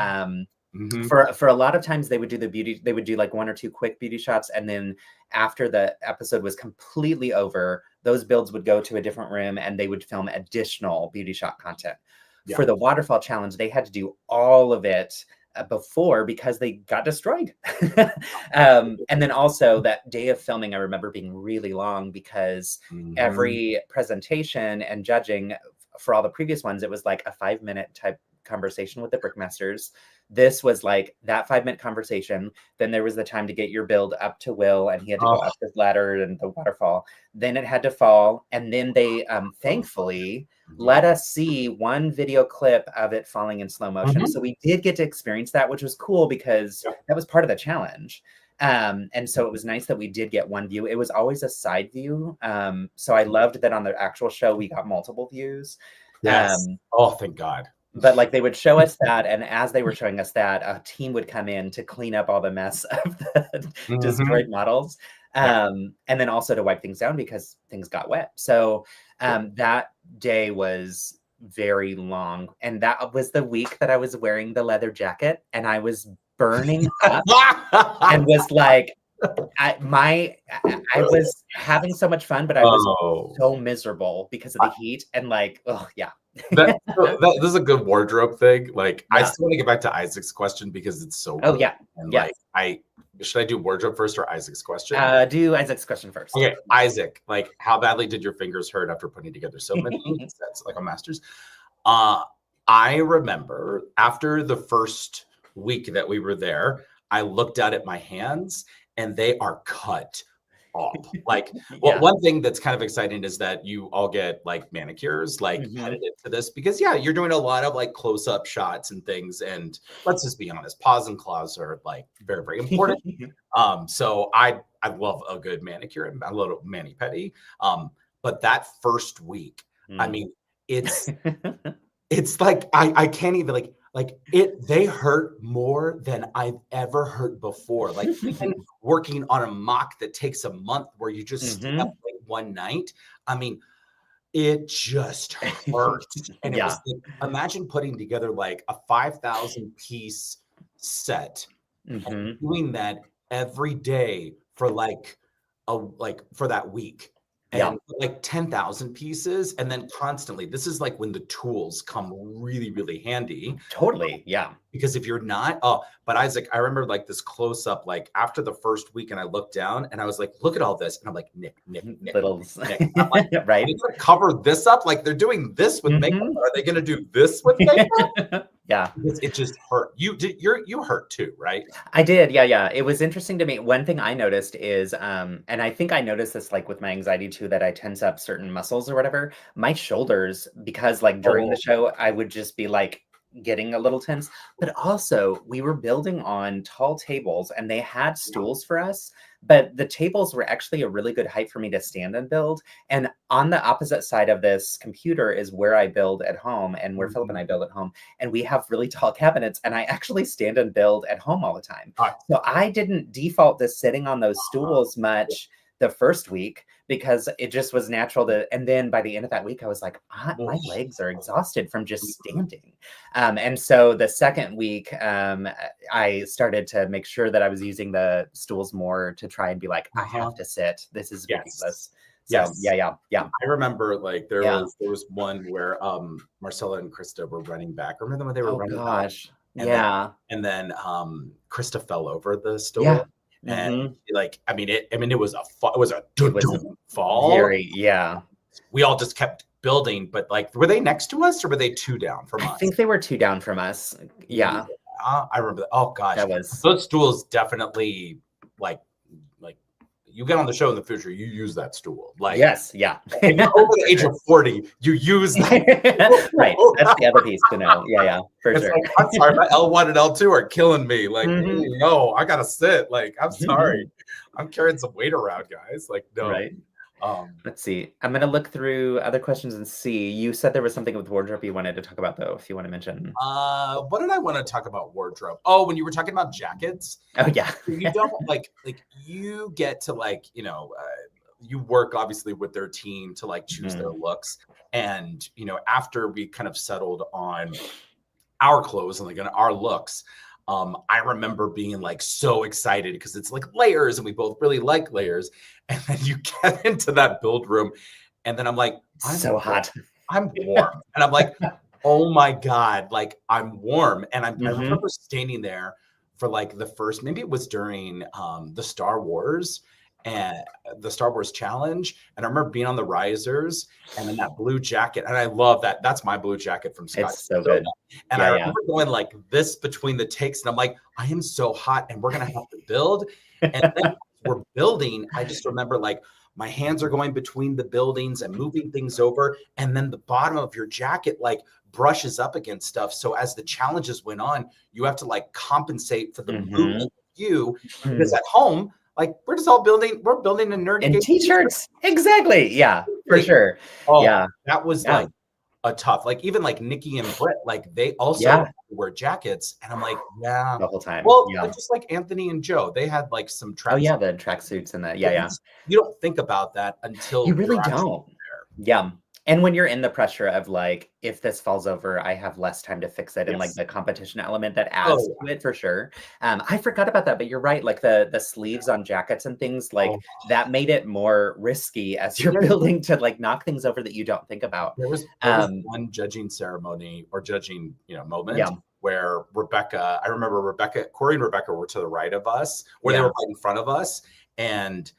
For a lot of times they would do like one or two quick beauty shots, and then after the episode was completely over, those builds would go to a different room and they would film additional beauty shot content. For the waterfall challenge, they had to do all of it before because they got destroyed. And then also that day of filming, I remember being really long because every presentation and judging for all the previous ones, it was like a 5-minute type conversation with the Brickmasters. This was like that 5-minute conversation. Then there was the time to get your build up to Will, and he had to go up this ladder and the waterfall. Then it had to fall. And then they thankfully let us see one video clip of it falling in slow motion. So we did get to experience that, which was cool because that was part of the challenge. And so it was nice that we did get one view. It was always a side view. So I loved that on the actual show, we got multiple views. Yes. Oh, thank God. But, like, they would show us that, and as they were showing us that, a team would come in to clean up all the mess of the Mhm. destroyed models, Yeah. and then also to wipe things down because things got wet. So, that day was very long, and that was the week that I was wearing the leather jacket, and I was burning up and was like, I was having so much fun, but I was Oh. so miserable because of the heat and, like, oh, yeah. This is a good wardrobe thing. Like, I Yeah. still want to get back to Isaac's question because it's so Oh, good. yeah. And like, Yes. I should I do wardrobe first or Isaac's question? Do Isaac's question first. Okay, Isaac, like, how badly did your fingers hurt after putting together so many sets, like a master's? Uh, I remember after the first week that we were there, I looked down at my hands and they are cut up. Like, well, Yeah. one thing that's kind of exciting is that you all get like manicures, like headed Mhm. into this because yeah, you're doing a lot of like close-up shots and things. And let's just be honest, paws and claws are like very, very important. So I love a good manicure and a little mani pedi. But that first week, I Mm. mean, it's it's like I can't even like it they hurt more than I've ever hurt before. Like even working on a mock that takes a month where you just stay up Mhm. like one night. I mean, it just hurt. And it was Yeah. like, imagine putting together like a 5,000 piece set and Mhm. doing that every day for like for that week Yeah. and like 10,000 pieces and then constantly this is like when the tools come really really handy Totally, yeah. because if you're not, oh, but Isaac, I remember like this close up, like after the first week, and I looked down and I was like, look at all this. And I'm like, Little Nick. I'm like, are right? they going to cover this up? Like they're doing this with makeup. Mhm. Are they going to do this with makeup? Yeah. Because it just hurt. You hurt too, right? I did, yeah, yeah. It was interesting to me. One thing I noticed is, and I think I noticed this like with my anxiety too, that I tense up certain muscles or whatever. My shoulders, because like during the Oh, show, I would just be like getting a little tense. But also, we were building on tall tables and they had yeah. stools for us, but the tables were actually a really good height for me to stand and build. And on the opposite side of this computer is where I build at home and where Philip and Mhm. I build at home, and we have really tall cabinets, and I actually stand and build at home all the time. Uh, So I didn't default to sitting on those stools much the first week because it just was natural to, and then by the end of that week I was like, my legs are exhausted from just standing. And so the second week, I started to make sure that I was using the stools more to try and be like, I uh-huh. have to sit, this is Yes. ridiculous. So Yes. yeah, yeah, yeah, I remember like yeah. there was one where Marcella and Krista were running back. Remember when they were Oh running back gosh, and then yeah, Krista fell over the yeah. stool and Hmm. like I mean it was it was a It was fall. very, yeah. We all just kept building, but like were they next to us or were they two down from I us? think they were 2 down from us. Yeah, Yeah, I remember that. Oh gosh, that was those stools definitely like like you get on the show in the future, you use that stool. Like yes, yeah. if you're over the age of 40, you use that. Right, that's the other piece to know. Yeah, yeah, for It's sure. like, I'm sorry, my L1 and L2 are killing me. Like, Mhm. no, I gotta sit. Like, I'm sorry. I'm carrying some weight around, guys. Like, no. Right. Um, Let's see. I'm gonna look through other questions and see. You said there was something with wardrobe you wanted to talk about, though, if you wanna mention. what did I want to talk about wardrobe? Oh, when you were talking about jackets, Oh, yeah. you don't like you get to like, you work obviously with their team to like choose their Mhm. looks. And, after we kind of settled on our clothes and like our looks. I remember being like so excited because it's like layers and we both really like layers. And then you get into that build room and then I'm like, So hot. I'm warm. And I'm like, oh my God, like I'm warm. And I Mhm. remember standing there for like the first, maybe it was during the Star Wars and the Star Wars challenge. And I remember being on the risers and then that blue jacket. And I love that. That's my blue jacket from Scott. It's so good. And I Yeah, yeah. remember going like this between the takes. And I'm like, I am so hot and we're going to have to build. And then as we're building, I just remember like my hands are going between the buildings and moving things over. And then the bottom of your jacket like brushes up against stuff. So as the challenges went on, you have to like compensate for the movement Mhm. of you. Because Mm. at home, like we're just all building, we're building a nerdy And game. T-shirts. Exactly. Yeah, for Like, sure. oh, Yeah, that was yeah. like a tough, like even like Nikki and Britt, like they also Yeah. wear jackets. And I'm like, yeah. The whole time. Well, Yeah. just like Anthony and Joe, they had like some Oh, tracks. yeah, the tracksuits and the But yeah. you don't think about that You until really you're actually don't. there. Yeah. And when you're in the pressure of like, if this falls over, I have less time to fix it, and like Yes. the competition element that adds Oh, to it for sure. I forgot about that, but you're right. Like the sleeves on jackets and things like oh. that made it more risky as you're There, building to like knock things over that you don't think about. there was one judging ceremony or judging, moment Yeah. where I remember Corey and Rebecca were to the right of us, or they Yeah. were right in front of us, and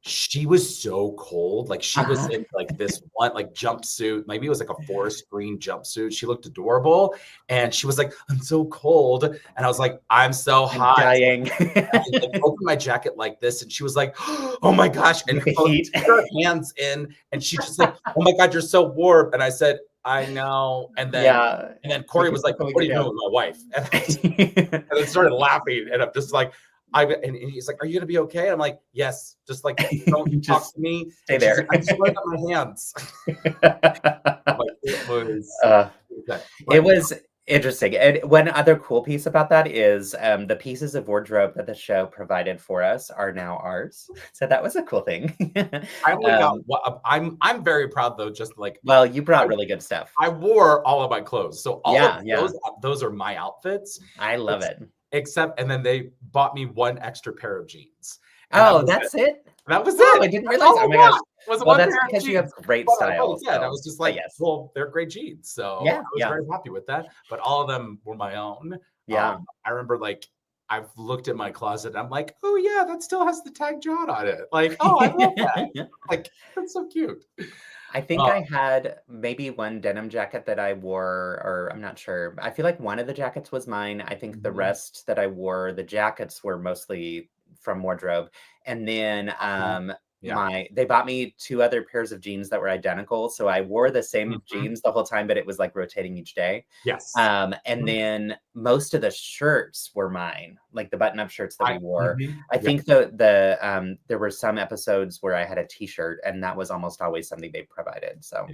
she was so cold. Like she was Uh-huh. in like this one like jumpsuit. Maybe it was like a forest green jumpsuit. She looked adorable. And she was like, I'm so cold. And I was like, I'm so I'm hot. dying. I like opened my jacket like this. And she was like, oh my gosh. And The heat. put her hands in. And she just like, oh my God, you're so warm. And I said, I know. Yeah. And then Corey was like, what are you doing with my wife? And then started laughing. And I'm just like, and he's like, are you gonna be okay? I'm like, yes, just like don't talk Just to me. stay And she's there. like, I'm just wearing up my hands. I'm like, It was interesting. And one other cool piece about that is the pieces of wardrobe that the show provided for us are now ours. So that was a cool thing. I only got I'm very proud though, just like Well, you brought really good stuff. I wore all of my clothes. So all Yeah, of those are my outfits. I love it. Except, and then they bought me one extra pair of jeans. And Oh, that's it? That was Oh, it. I didn't That's realize. all Oh I my gosh. got was Well, one that's pair of because you jeans. have great But style. yeah, and I So, was just but like, yes. well, they're great jeans. So I was very happy with that. But all of them were my own. Yeah. I remember like I've looked at my closet and I'm like, oh yeah, that still has the tag John on it. Like, oh, I love that. Like, that's so cute. I think I had maybe one denim jacket that I wore, or I'm not sure. I feel like one of the jackets was mine. I think the rest that I wore, the jackets were mostly from wardrobe. And then they bought me two other pairs of jeans that were identical. So I wore the same jeans the whole time, but it was like rotating each day. Yes. And then most of the shirts were mine, like the button-up shirts that we wore. I think there were some episodes where I had a t-shirt, and that was almost always something they provided. So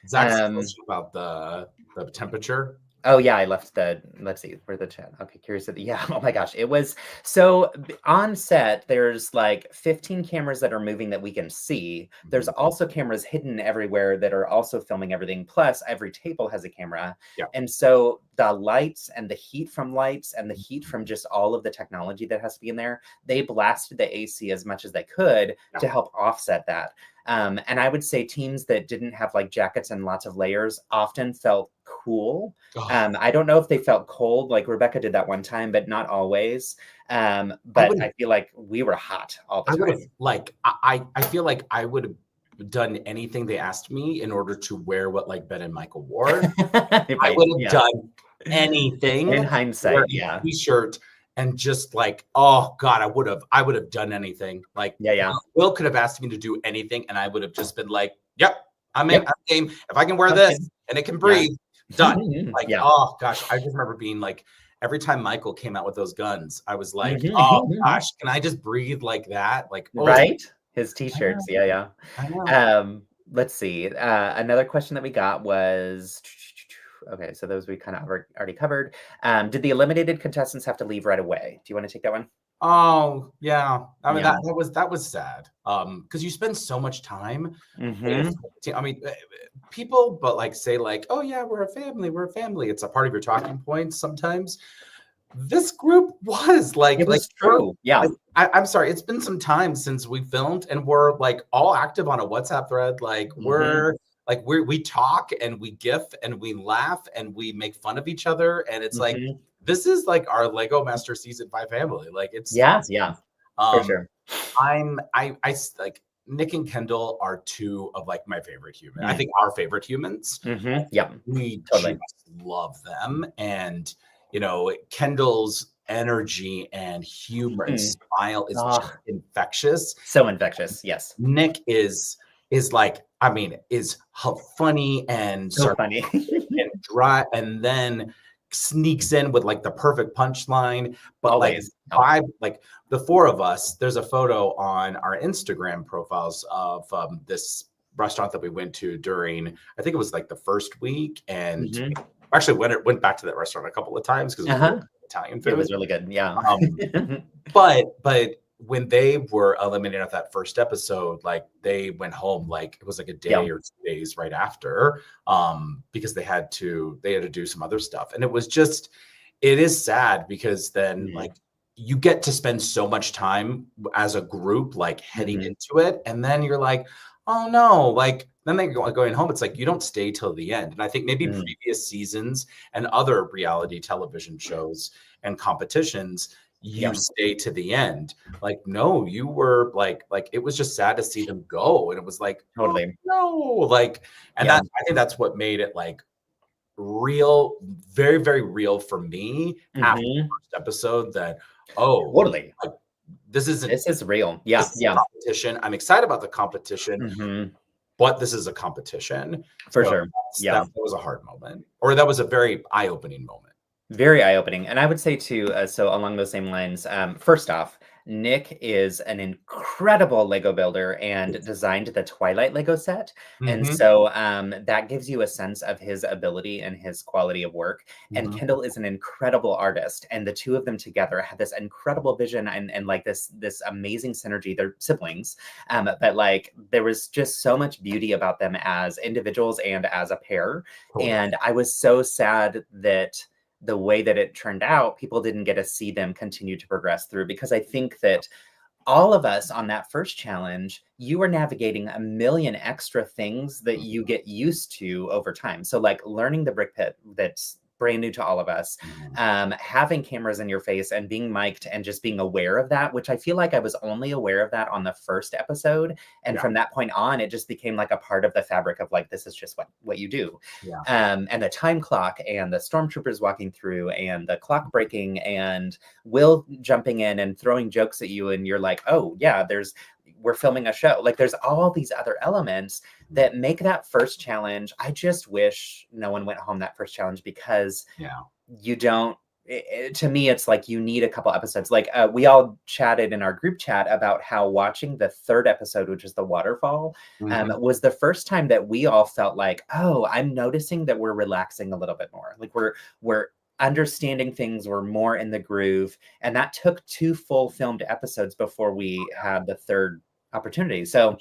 Zach's about the temperature. Oh yeah, I left let's see, where the chat. Okay, curious. Yeah, oh my gosh. It was so on set, there's like 15 cameras that are moving that we can see. There's also cameras hidden everywhere that are also filming everything. Plus, every table has a camera. Yeah. And so the lights and the heat from lights and the heat from just all of the technology that has to be in there, they blasted the AC as much as they could to help offset that. And I would say teams that didn't have like jackets and lots of layers often felt cool. I don't know if they felt cold, like Rebecca did that one time, but not always. But I feel like we were hot all the time. I feel like I would have done anything they asked me in order to wear what like Ben and Michael wore. I would have done anything in hindsight. Yeah. T-shirt. And just like, oh God, I would have done anything. Like, Will could have asked me to do anything, and I would have just been like, yep, I'm in game. If I can wear this and it can breathe, done. Like, oh gosh, I just remember being like, every time Michael came out with those guns, I was like, oh gosh, can I just breathe like that? Like, right? His t-shirts, yeah. Let's see. Another question that we got was. Okay, so those we kind of already covered. Did the eliminated contestants have to leave right away? Do you want to take that one? Oh, yeah. I mean, that was sad. Because you spend so much time. I mean, people, but like say like, oh yeah, we're a family. It's a part of your talking points sometimes. This group was like, it was true. Yeah. I'm sorry. It's been some time since we filmed, and we're like all active on a WhatsApp thread. Like we talk and we gif and we laugh and we make fun of each other. And it's like, this is like our Lego Master Season 5 family. Like it's, for sure. I like Nick and Kendall are two of like my favorite humans. I think our favorite humans. We totally love them. And, Kendall's energy and humor and smile is just infectious. So infectious. Yes. Nick is like, I mean, is funny and so funny and dry, and then sneaks in with like the perfect punchline. But always like the four of us, there's a photo on our Instagram profiles of this restaurant that we went to during, I think it was like the first week, and Mhm. actually went back to that restaurant a couple of times because it was really Uh-huh. good Italian It food. was really good, yeah. But when they were eliminated at that first episode, like they went home, like it was like a Yeah. day or 2 days right after, because they had to do some other stuff. And it is sad because then Mhm. like you get to spend so much time as a group, like heading Mhm. into it. And then you're like, oh no, like then they go going home. It's like you don't stay till the end. And I think maybe Mm. previous seasons and other reality television shows and competitions, you Yeah. stay to the end. Like, no, you were like it was just sad to see them go. And it was like, oh Totally. no, like, and Yeah. that I think that's what made it like real, very, very real for me after the Mhm. first episode that, oh, Totally. like this isn't This is real. this Yeah, is a yeah. competition. I'm excited about the competition, Mhm. but this is a competition. For So sure. that Yeah. was a hard moment, or that was a very eye-opening moment. Very eye-opening, and I would say too, so along those same lines, first off, Nick is an incredible Lego builder and Yes. designed the Twilight Lego set, and Mhm, so, that gives you a sense of his ability and his quality of work, and mhm. Kendall is an incredible artist, and the 2 of them together have this incredible vision and, like, this amazing synergy. They're siblings, but, like, there was just so much beauty about them as individuals and as a pair, Totally. and I was so sad that the way that it turned out, people didn't get to see them continue to progress through because I think that all of us on that first challenge, you are navigating a million extra things that Mhm, you get used to over time. So, like learning the brick pit that's brand new to all of us, mhm. having cameras in your face and being mic'd and just being aware of that, which I feel like I was only aware of that on the first episode. And Yeah, from that point on, it just became like a part of the fabric of like, this is just what you do. yeah. And the time clock and the stormtroopers walking through and the clock breaking and Will jumping in and throwing jokes at you, and you're like, oh yeah, we're filming a show. Like there's all these other elements Mhm. that make that first challenge. I just wish no one went home that first challenge because Yeah. you don't. To me, it's like you need a couple episodes. Like we all chatted in our group chat about how watching the third episode, which is the waterfall, Mhm. was the first time that we all felt like, oh, I'm noticing that we're relaxing a little bit more. Like we're understanding things, we're more in the groove, and that took 2 full filmed episodes before we had the third opportunity. So,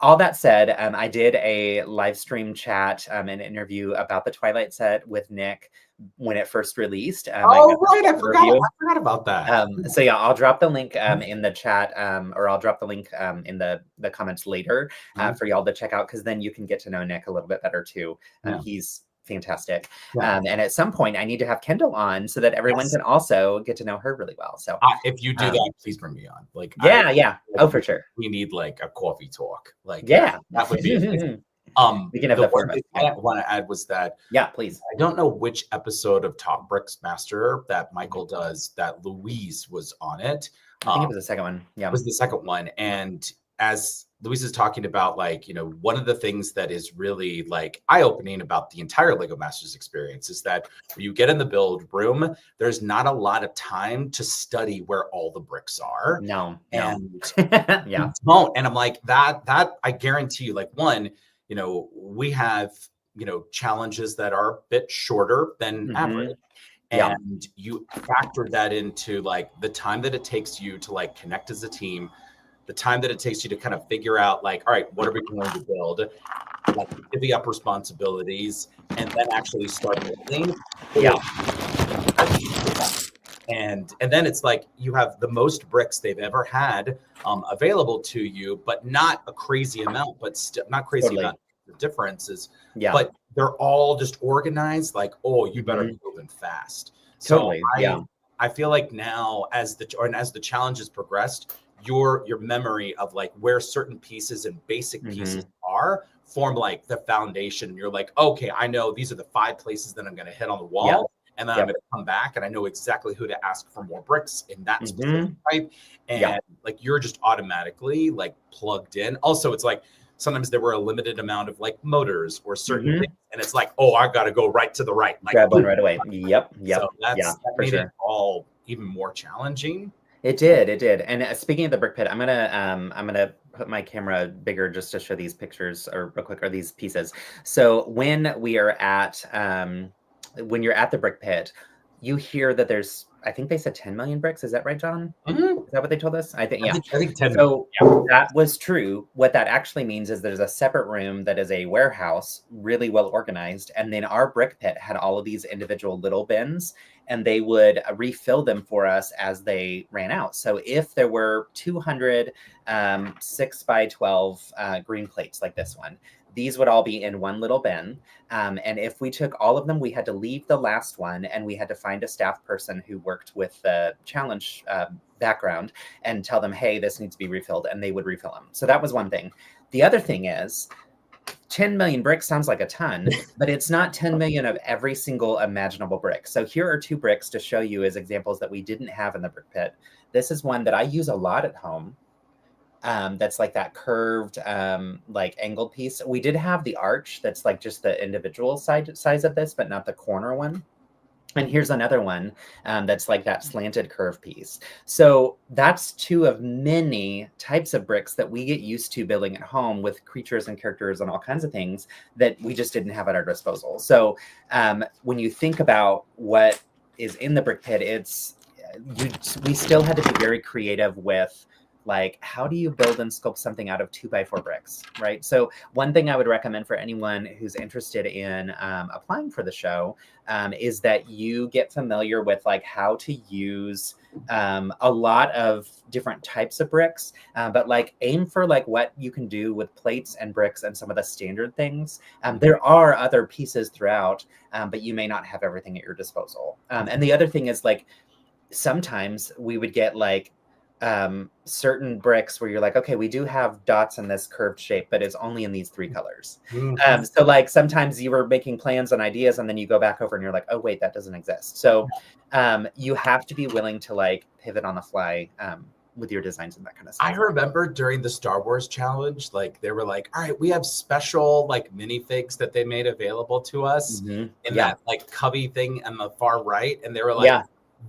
all that said, I did a live stream chat, an interview about the Twilight set with Nick when it first released. I got Oh, right, I a forgot review. I forgot about that. So yeah, I'll drop the link in the chat, or I'll drop the link in the comments later Mhm. for y'all to check out because then you can get to know Nick a little bit better too. Yeah, He's fantastic. yeah. And at some point, I need to have Kendall on so that everyone Yes. can also get to know her really well. So If you do um, that, please bring me on. Like, yeah, yeah. like, Oh, for sure. we need, like, a coffee talk. Like, Yeah. that would be amazing. We can have The the four one of us. thing Yeah. I wanna add was that Yeah, please. I don't know which episode of Top Bricks Master that Michael does that Louise was on it. I think it was the second one. Yeah. Was the second one, and as Louise is talking about, like, one of the things that is really, like, eye-opening about the entire LEGO Masters experience is that when you get in the build room, there's not a lot of time to study where all the bricks are, No, no. and Yeah. you don't, and I'm like, that I guarantee you, like, one, we have, challenges that are a bit shorter than Hmm. average, Yeah. and you factor that into, like, the time that it takes you to, like, connect as a team, the time that it takes you to kind of figure out, like, all right, what are we going to build, like divvy up responsibilities, and then actually start building. Yeah. And then it's like you have the most bricks they've ever had available to you, but not a crazy amount, but not crazy Totally. amount of differences, Yeah. but they're all just organized like, oh, you better Hmm. be moving fast. So Totally. I Yeah. I feel like now as the challenges progressed, your memory of like where certain pieces and basic pieces Hmm. are form like the foundation. And you're like, okay, I know these are the 5 places that I'm going to hit on the Yeah. wall, and then I'm Yep. going to come back and I know exactly who to ask for more bricks in that specific Hmm. type. Yeah. And like you're just automatically like plugged in. Also, it's like sometimes there were a limited amount of like motors or certain Hmm. things, and it's like, oh, I got to go right to the right, like Grab one boom. right away. Yep. So Yep. Yeah, that for made it sure. all even more challenging. It did, it did. And speaking of the brick pit, I'm gonna put my camera bigger just to show these pictures or real quick, or these pieces. So when you're at the brick pit, you hear that there's, I think they said 10 million bricks. Is that right, John? Mhm. Is that what they told us? I think, I yeah. think I think 10 million. So Yeah. that was true. What that actually means is there's a separate room that is a warehouse, really well organized. And then our brick pit had all of these individual little bins, and they would refill them for us as they ran out. So if there were 200 6 by 12 green plates like this one, these would all be in one little bin. And if we took all of them, we had to leave the last one, and we had to find a staff person who worked with the challenge background and tell them, hey, this needs to be refilled, and they would refill them. So that was one thing. The other thing is 10 million bricks sounds like a ton, but it's not 10 million of every single imaginable brick. So here are two bricks to show you as examples that we didn't have in the brick pit. This is one that I use a lot at home. That's like that curved, like angled piece. We did have the arch that's like just the individual size of this, but not the corner one. And here's another one that's like that slanted curve piece. So that's two of many types of bricks that we get used to building at home with creatures and characters and all kinds of things that we just didn't have at our disposal. So when you think about what is in the brick pit, we still had to be very creative with, like, how do you build and sculpt something out of 2x4 bricks, right? So one thing I would recommend for anyone who's interested in applying for the show is that you get familiar with like how to use a lot of different types of bricks, but like aim for like what you can do with plates and bricks and some of the standard things. There are other pieces throughout, but you may not have everything at your disposal. And the other thing is, like, sometimes we would get like certain bricks where you're like, okay, we do have dots in this curved shape, but it's only in these 3 colors. So like sometimes you were making plans and ideas, and then you go back over and you're like, oh wait, that doesn't exist. So you have to be willing to like pivot on the fly with your designs and that kind of stuff. I remember during the Star Wars challenge, like they were like, all right, we have special like minifigs that they made available to us in that like cubby thing on the far right. And they were like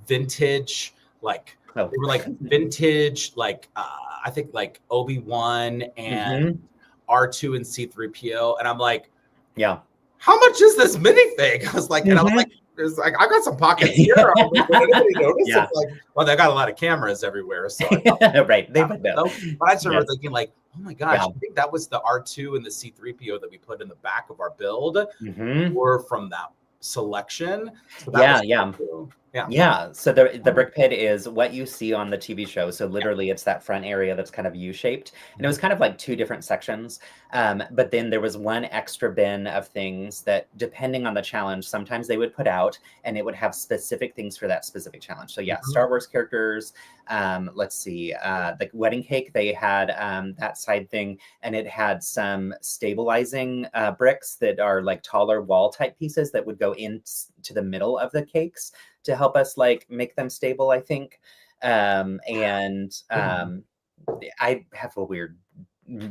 vintage, like they were like vintage, like I think like Obi-Wan and R2 and C3PO. And I'm like, yeah, how much is this minifig? I was like, and I was like, it's like, I got some pockets here. I was like, did anybody notice? It's like, well, they got a lot of cameras everywhere. So right. They would know. But I started thinking like, oh my gosh, I think that was the R2 and the C3PO that we put in the back of our build were from that selection. So that was cool. Yeah. So the brick pit is what you see on the TV show. So literally it's that front area that's kind of U-shaped. And it was kind of like 2 different sections. But then there was one extra bin of things that, depending on the challenge, sometimes they would put out, and it would have specific things for that specific challenge. So yeah, Star Wars characters. Let's see, the wedding cake, they had that side thing, and it had some stabilizing bricks that are like taller wall type pieces that would go into the middle of the cakes to help us like make them stable, I think. I have a weird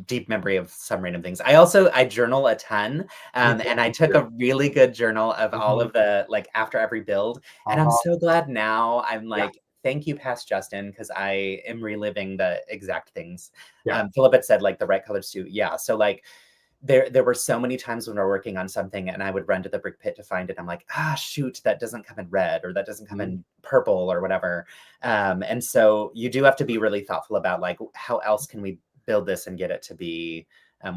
deep memory of some random things. I journal a ton, and I took a really good journal of all of the, like, after every build, and I'm so glad now. I'm like, thank you, past Justin, because I am reliving the exact things. Philip had said like the right colors too. Yeah, so like there were so many times when we're working on something and I would run to the brick pit to find it. I'm like, shoot, that doesn't come in red, or that doesn't come in purple, or whatever. And so you do have to be really thoughtful about like, how else can we build this and get it to be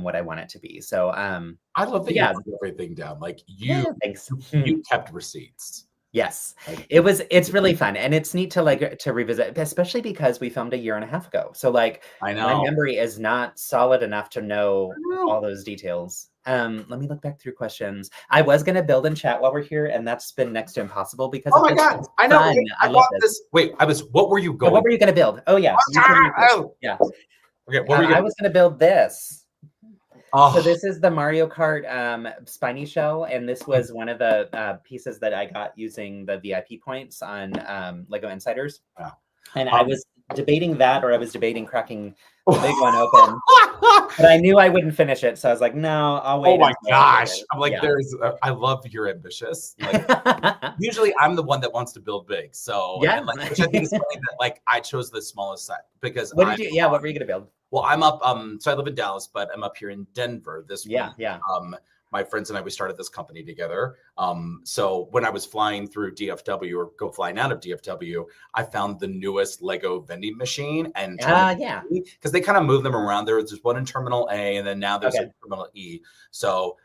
what I want it to be. So I love that you wrote everything down. Like you kept receipts. Yes, it's really fun, and it's neat to like to revisit, especially because we filmed a year and a half ago. So like, I know my memory is not solid enough to know all those details. Let me look back through questions. I was going to build in chat while we're here, and that's been next to impossible because oh my god, I know. I love this. Wait, what were you going? What were you going to build? Oh yeah, yeah. Okay, what were you? I was going to build this. So this is the Mario Kart spiny shell, and this was one of the pieces that I got using the VIP points on Lego Insiders. Wow. And I was debating that, or I was debating cracking the big one open. But I knew I wouldn't finish it, so I was like, no, I'll wait. Oh my until gosh. later. I'm like, Yeah. I love you're ambitious. Like, usually I'm the one that wants to build big. So, Yeah. and like, which I think is funny that like I chose the smallest set because What did you? Yeah. What were you gonna build? well, I'm up. So I live in Dallas, but I'm up here in Denver this week. Yeah. Yeah. My friends and I, we started this company together. So when I was flying through DFW or go flying out of DFW, I found the newest Lego vending machine and Yeah. because they kind of move them around. There was just one in Terminal A, and then now there's Okay. a Terminal E. So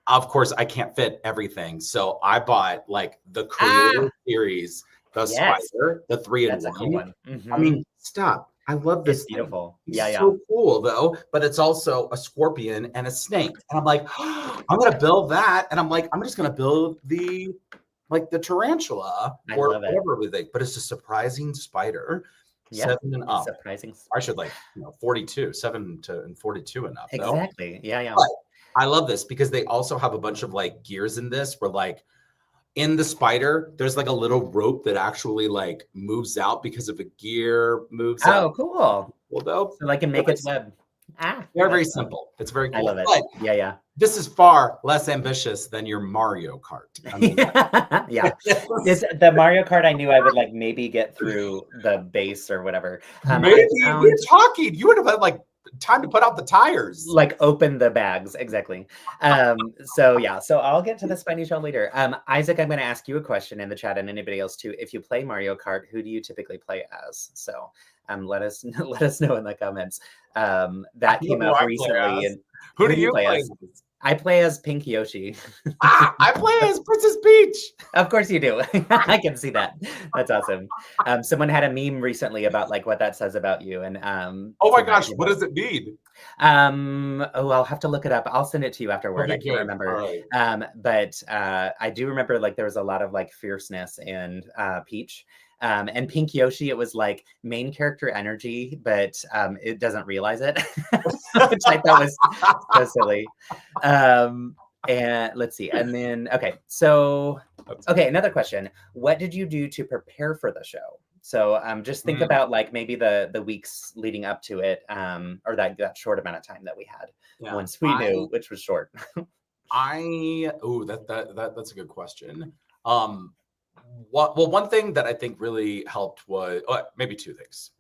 of course, I can't fit everything. So I bought like the Creator Series, the Yes. Spider, the 3-in-1. That's a cool one. I mean, stop. I love It's this thing. beautiful. It's Yeah. Yeah. so cool though, but it's also a scorpion and a snake. And I'm like, I'm gonna build that. And I'm like, I'm just gonna build the tarantula I or love it. whatever with it. But it's a surprising spider. Yeah. 7 and up. Surprising. I should 42, 7 and 42 and up. Exactly. No? Yeah. Yeah. But I love this because they also have a bunch of like gears in this where like in the spider, there's like a little rope that actually like moves out because if a gear moves out. Oh, cool. Well, though, So like can make its web. They're very simple. It's very cool. I love it. But Yeah. Yeah. this is far less ambitious than your Mario Kart. I mean, Yeah. It's the Mario Kart I knew I would like maybe get through the base or whatever. maybe we're talking. You would have had like time to put out the tires. Like open the bags, exactly. So yeah, so I'll get to the spiny tail later. Isaac, I'm gonna ask you a question in the chat and anybody else too. If you play Mario Kart, who do you typically play as? So let us know in the comments. That came up recently. And who do you play as? I play as Pink Yoshi. I play as Princess Peach. Of course you do. I can see that. That's awesome. Someone had a meme recently about like what that says about you. And oh my gosh, what does it mean? I'll have to look it up. I'll send it to you afterward. Okay, I can't remember. Right. But I do remember like there was a lot of like fierceness in Peach. And Pink Yoshi, it was like main character energy, but it doesn't realize it, which I thought was so silly. And let's see. And then, okay, another question. What did you do to prepare for the show? So just think about like maybe the weeks leading up to it, or that short amount of time that we had once we knew, which was short. That's a good question. One thing that I think really helped was maybe two things.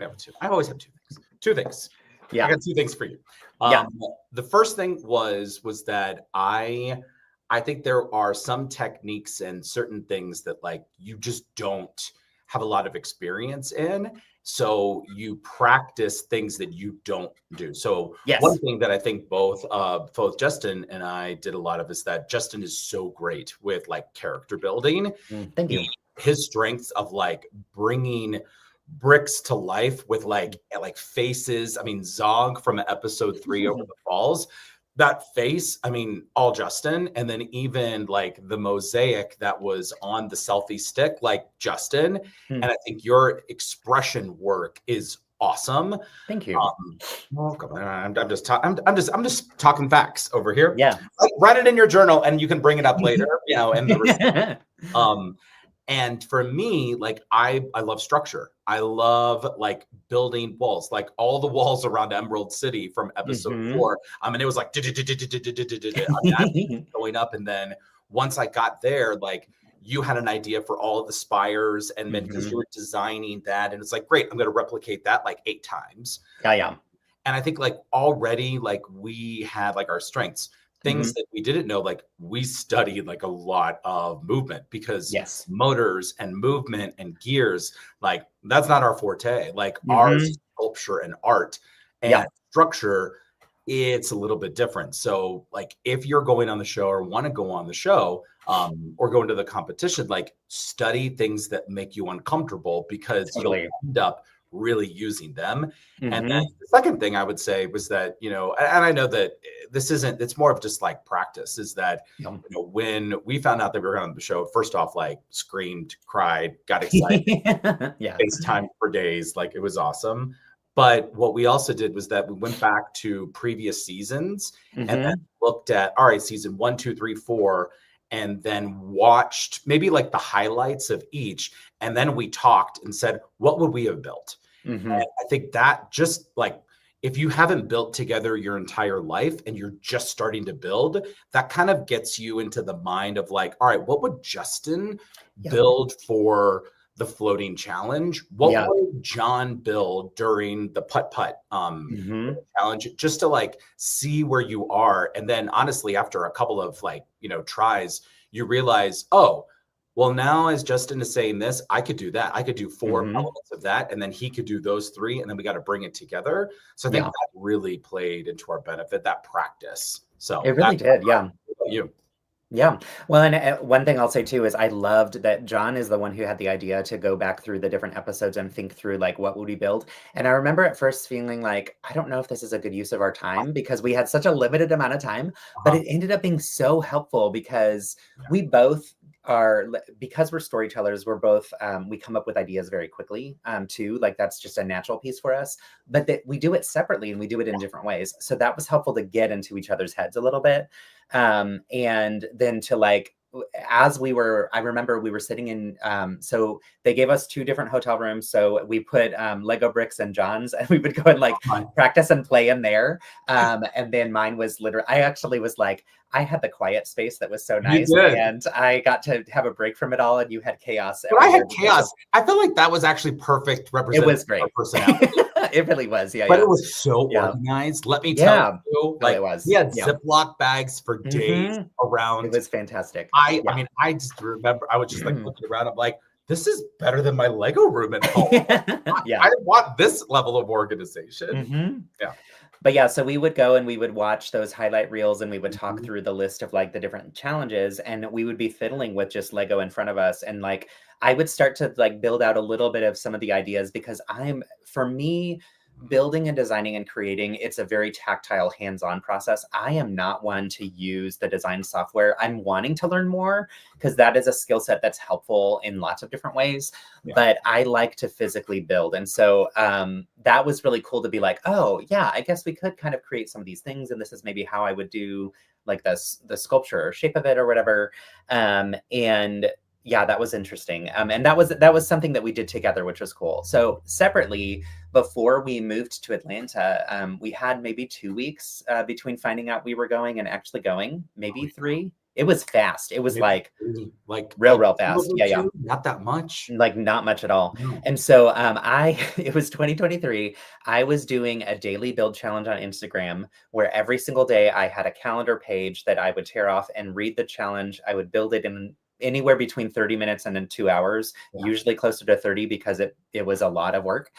I always have two things. Two things. Yeah, I got two things for you. The first thing was that I think there are some techniques and certain things that like you just don't have a lot of experience in. So you practice things that you don't do. So one thing that I think both Justin and I did a lot of is that Justin is so great with like character building. Thank you. His strengths of like bringing bricks to life with like faces. I mean, Zog from episode 3 Over the Falls, that face, I mean, all Justin. And then even like the mosaic that was on the selfie stick, like Justin. And I think your expression work is awesome. Thank you. Welcome. I'm just talking facts over here. Yeah. Write it in your journal and you can bring it up later, in the and for me, like I love structure. I love like building walls, like all the walls around Emerald City from episode 4. I mean, it was like going up. And then once I got there, like you had an idea for all of the spires and then because you were designing that and it's like, great, I'm going to replicate that like 8 times. Yeah. And I think like already like we had like our strengths. Things that we didn't know, like we studied like a lot of movement because motors and movement and gears, like that's not our forte. Like our sculpture and art and structure, it's a little bit different. So like if you're going on the show or want to go on the show or go into the competition, like study things that make you uncomfortable because you'll end up really using them. And then the second thing I would say was that, and I know that it's more of just like practice is that, when we found out that we were on the show, first off, like screamed, cried, got excited, FaceTime for days. Like it was awesome. But what we also did was that we went back to previous seasons and then looked at, all right, season 1, 2, 3, 4, and then watched maybe like the highlights of each. And then we talked and said, what would we have built? And I think that just like if you haven't built together your entire life and you're just starting to build, that kind of gets you into the mind of like, all right, what would Justin Yeah. build for the floating challenge? What Yeah. would John build during the putt-putt Mhm. challenge, just to like see where you are? And then honestly, after a couple of like, tries, you realize, oh, well, now as Justin is saying this, I could do that. I could do 4 Mhm. elements of that, and then he could do those 3, and then we got to bring it together. So I think Yeah. that really played into our benefit, that practice. So It really did, yeah. you. Yeah. Well, and one thing I'll say too is I loved that John is the one who had the idea to go back through the different episodes and think through like what would we build. And I remember at first feeling like I don't know if this is a good use of our time because we had such a limited amount of time, but Uh-huh. it ended up being so helpful because Yeah. we both are because we're storytellers, we're both we come up with ideas very quickly too. Like that's just a natural piece for us, but that we do it separately and we do it in different ways. So that was helpful to get into each other's heads a little bit. And then to like as we were, I remember we were sitting in so they gave us 2 different hotel rooms, so we put Lego bricks in John's and we would go and like Uh-huh. practice and play in there. And then mine was literally, I actually was like, I had the quiet space that was so You nice did. and I got to have a break from it all, and you had chaos But I had everywhere because chaos. of I feel like that was actually perfect it representation was of our great. personality. It really was. Yeah, But it yeah. was so Yeah. organized. Let me tell Yeah. you, Oh, like it we was. had Yeah. Ziploc bags for days Mhm. It around. was fantastic. I Yeah. mean, I just remember I was just like looking around. I'm like, this is better than my Lego room at home. Yeah. I want this level of organization. Mhm. Yeah. But yeah, so we would go and we would watch those highlight reels and we would talk Mhm. through the list of like the different challenges and we would be fiddling with just Lego in front of us. And like I would start to like build out a little bit of some of the ideas because for me, building and designing and creating, it's a very tactile, hands-on process. I am not one to use the design software. I'm wanting to learn more because that is a skill set that's helpful in lots of different ways, Yeah. but I like to physically build. And so that was really cool to be like, oh yeah, I guess we could kind of create some of these things. And this is maybe how I would do like the sculpture or shape of it or whatever. And yeah, that was interesting. And that was something that we did together, which was cool. So separately, before we moved to Atlanta, we had maybe 2 weeks between finding out we were going and actually going, Oh, maybe yeah. 3. It was fast. It was Maybe like like real, real a month fast. or Yeah, yeah. 2, not that much. Like not much at all. No. And so it was 2023. I was doing a daily build challenge on Instagram where every single day I had a calendar page that I would tear off and read the challenge. I would build it in anywhere between 30 minutes and then 2 hours, Yeah. usually closer to 30 because it was a lot of work.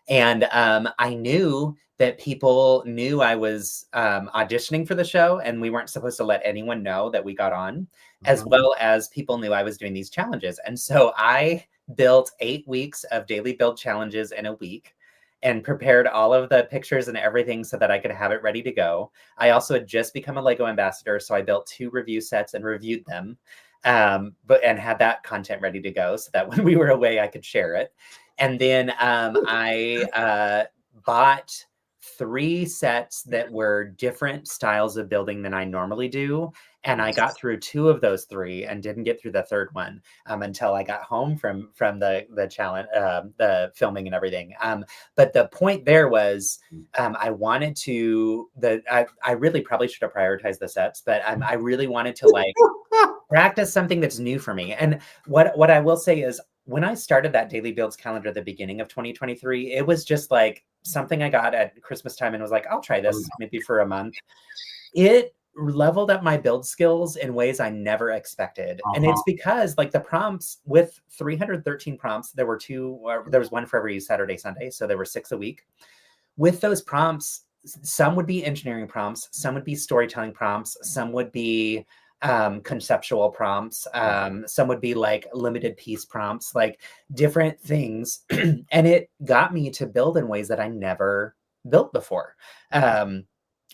And I knew that people knew I was auditioning for the show and we weren't supposed to let anyone know that we got on, as Mhm. well as people knew I was doing these challenges. And so I built 8 weeks of daily build challenges in a week and prepared all of the pictures and everything so that I could have it ready to go. I also had just become a Lego ambassador, so I built 2 review sets and reviewed them. But and had that content ready to go so that when we were away, I could share it. And then I bought 3 sets that were different styles of building than I normally do. And I got Nice. through 2 of those 3 and didn't get through the third one until I got home from the challenge, the filming and everything. But the point there was I wanted to I really probably should have prioritized the sets, but I really wanted to like practice something that's new for me. And what I will say is when I started that daily builds calendar at the beginning of 2023, it was just like something I got at Christmas time and was like, I'll try this maybe for a month. It leveled up my build skills in ways I never expected. And Uh-huh. it's because like the prompts with 313 prompts, there was one for every Saturday, Sunday. So there were 6 a week. With those prompts, some would be engineering prompts, some would be storytelling prompts, some would be conceptual prompts, some would be like limited piece prompts, like different things. And it got me to build in ways that I never built before.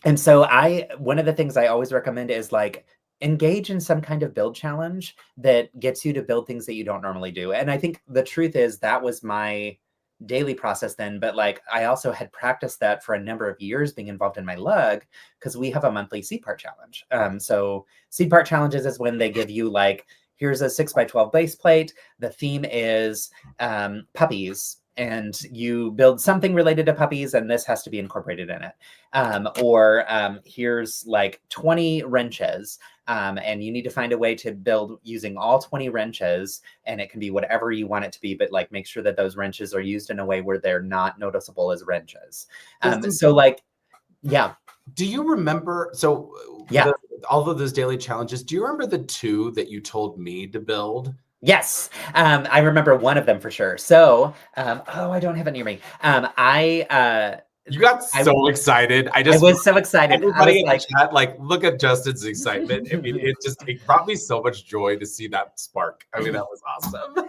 And so one of the things I always recommend is like engage in some kind of build challenge that gets you to build things that you don't normally do. And I think the truth is that was my daily process then, but like I also had practiced that for a number of years being involved in my lug because we have a monthly seed part challenge. So seed part challenges is when they give you like, here's a 6x12 base plate. The theme is puppies. and you build something related to puppies, and this has to be incorporated in it. Or here's like 20 wrenches, and you need to find a way to build using all 20 wrenches, and it can be whatever you want it to be, but like make sure that those wrenches are used in a way where they're not noticeable as wrenches. So like, yeah. Do you remember? So yeah. All of those daily challenges, do you remember the 2 that you told me to build? Yes, I remember one of them for sure. So, I don't have it near me. You got so excited. I was so excited. Everybody in the chat, like, look at Justin's excitement. I mean, it brought me so much joy to see that spark. I mean, that was awesome.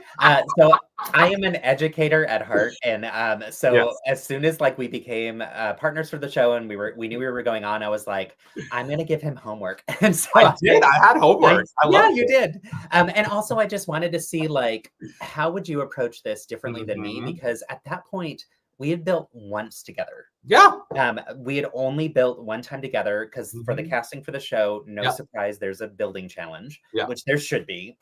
So I am an educator at heart, and so Yes. as soon as like we became partners for the show, and we knew we were going on, I was like, I'm gonna give him homework. And so I did. I had homework. Yeah, you did. And also, I just wanted to see like how would you approach this differently than me, because at that point we had built once together. Yeah. We had only built one time together because for the casting for the show, no surprise, there's a building challenge, which there should be.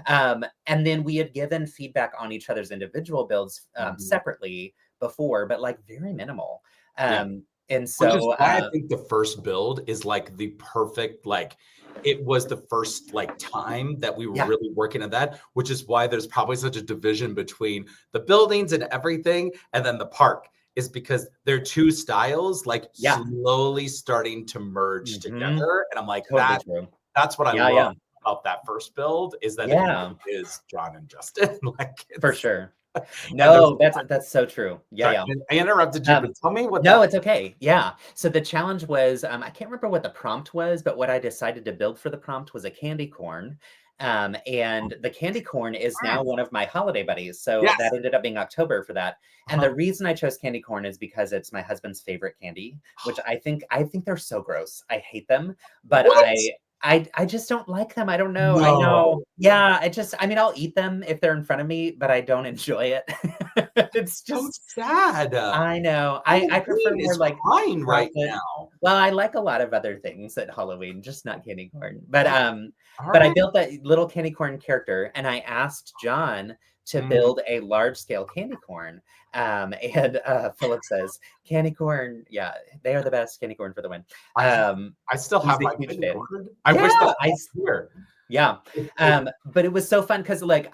And then we had given feedback on each other's individual builds separately before, but like very minimal. And so which is why I think the first build is like the perfect, like it was the first like time that we were really working at that, which is why there's probably such a division between the buildings and everything and then the park, is because they're 2 styles like slowly starting to merge together. And I'm like, that's what I love about that first build, is that it is John and Justin. Like, for sure. No, that's so true. Yeah. I interrupted you, but tell me what. No, it's okay. Yeah. So the challenge was, I can't remember what the prompt was, but what I decided to build for the prompt was a candy corn. And the candy corn is now one of my holiday buddies. So that ended up being October for that. And the reason I chose candy corn is because it's my husband's favorite candy, which I think they're so gross. I hate them, but I just don't like them. I don't know. I know. Yeah. I mean, I'll eat them if they're in front of me, but I don't enjoy it. It's just so sad. I know. I prefer more like fine right now. Well, I like a lot of other things at Halloween, just not candy corn. But I built that little candy corn character, and I asked John to build a large scale candy corn. And Philip says, candy corn, they are the best. Candy corn for the win. I still have my candy corn. I wish that I was here. Yeah. But it was so fun because like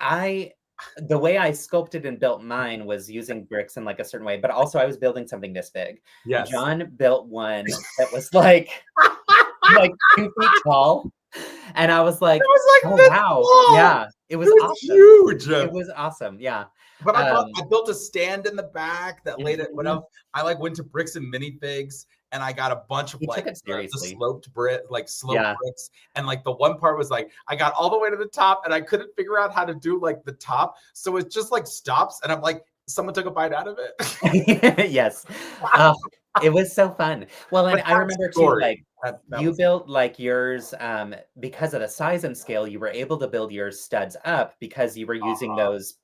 the way I sculpted and built mine was using bricks in like a certain way, but also I was building something this big. Yes. John built one that was like 2 feet tall. And I was like, oh wow. Long. Yeah. It was awesome. Huge. It was awesome. Yeah. But I built a stand in the back that laid it. I like went to bricks and minifigs, and I got a bunch of like the sloped bricks. And like the one part was like, I got all the way to the top and I couldn't figure out how to do like the top. So it just like stops. And I'm like, someone took a bite out of it. Yes. It was so fun. Well, and I remember too, like you built like yours because of the size and scale, you were able to build your studs up because you were using those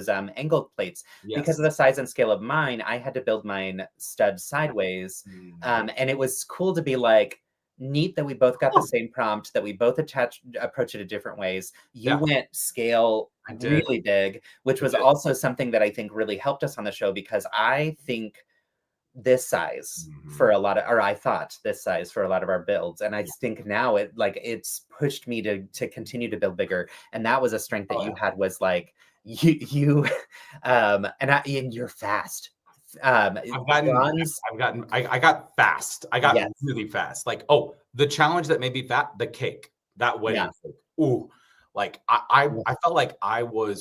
angled plates. Because of the size and scale of mine, I had to build mine studs sideways. And it was cool to be like, neat that we both got the same prompt, that we both approach it in different ways. You went scale really big, which was also something that I think really helped us on the show, because I think this size for a lot of, or I thought this size for a lot of our builds. And I think now it's pushed me to continue to build bigger. And that was a strength that you had, was like, you and you're fast. I got fast. I got really fast. Like, the challenge that made me fat, the cake, that wedding cake. Ooh, like I felt like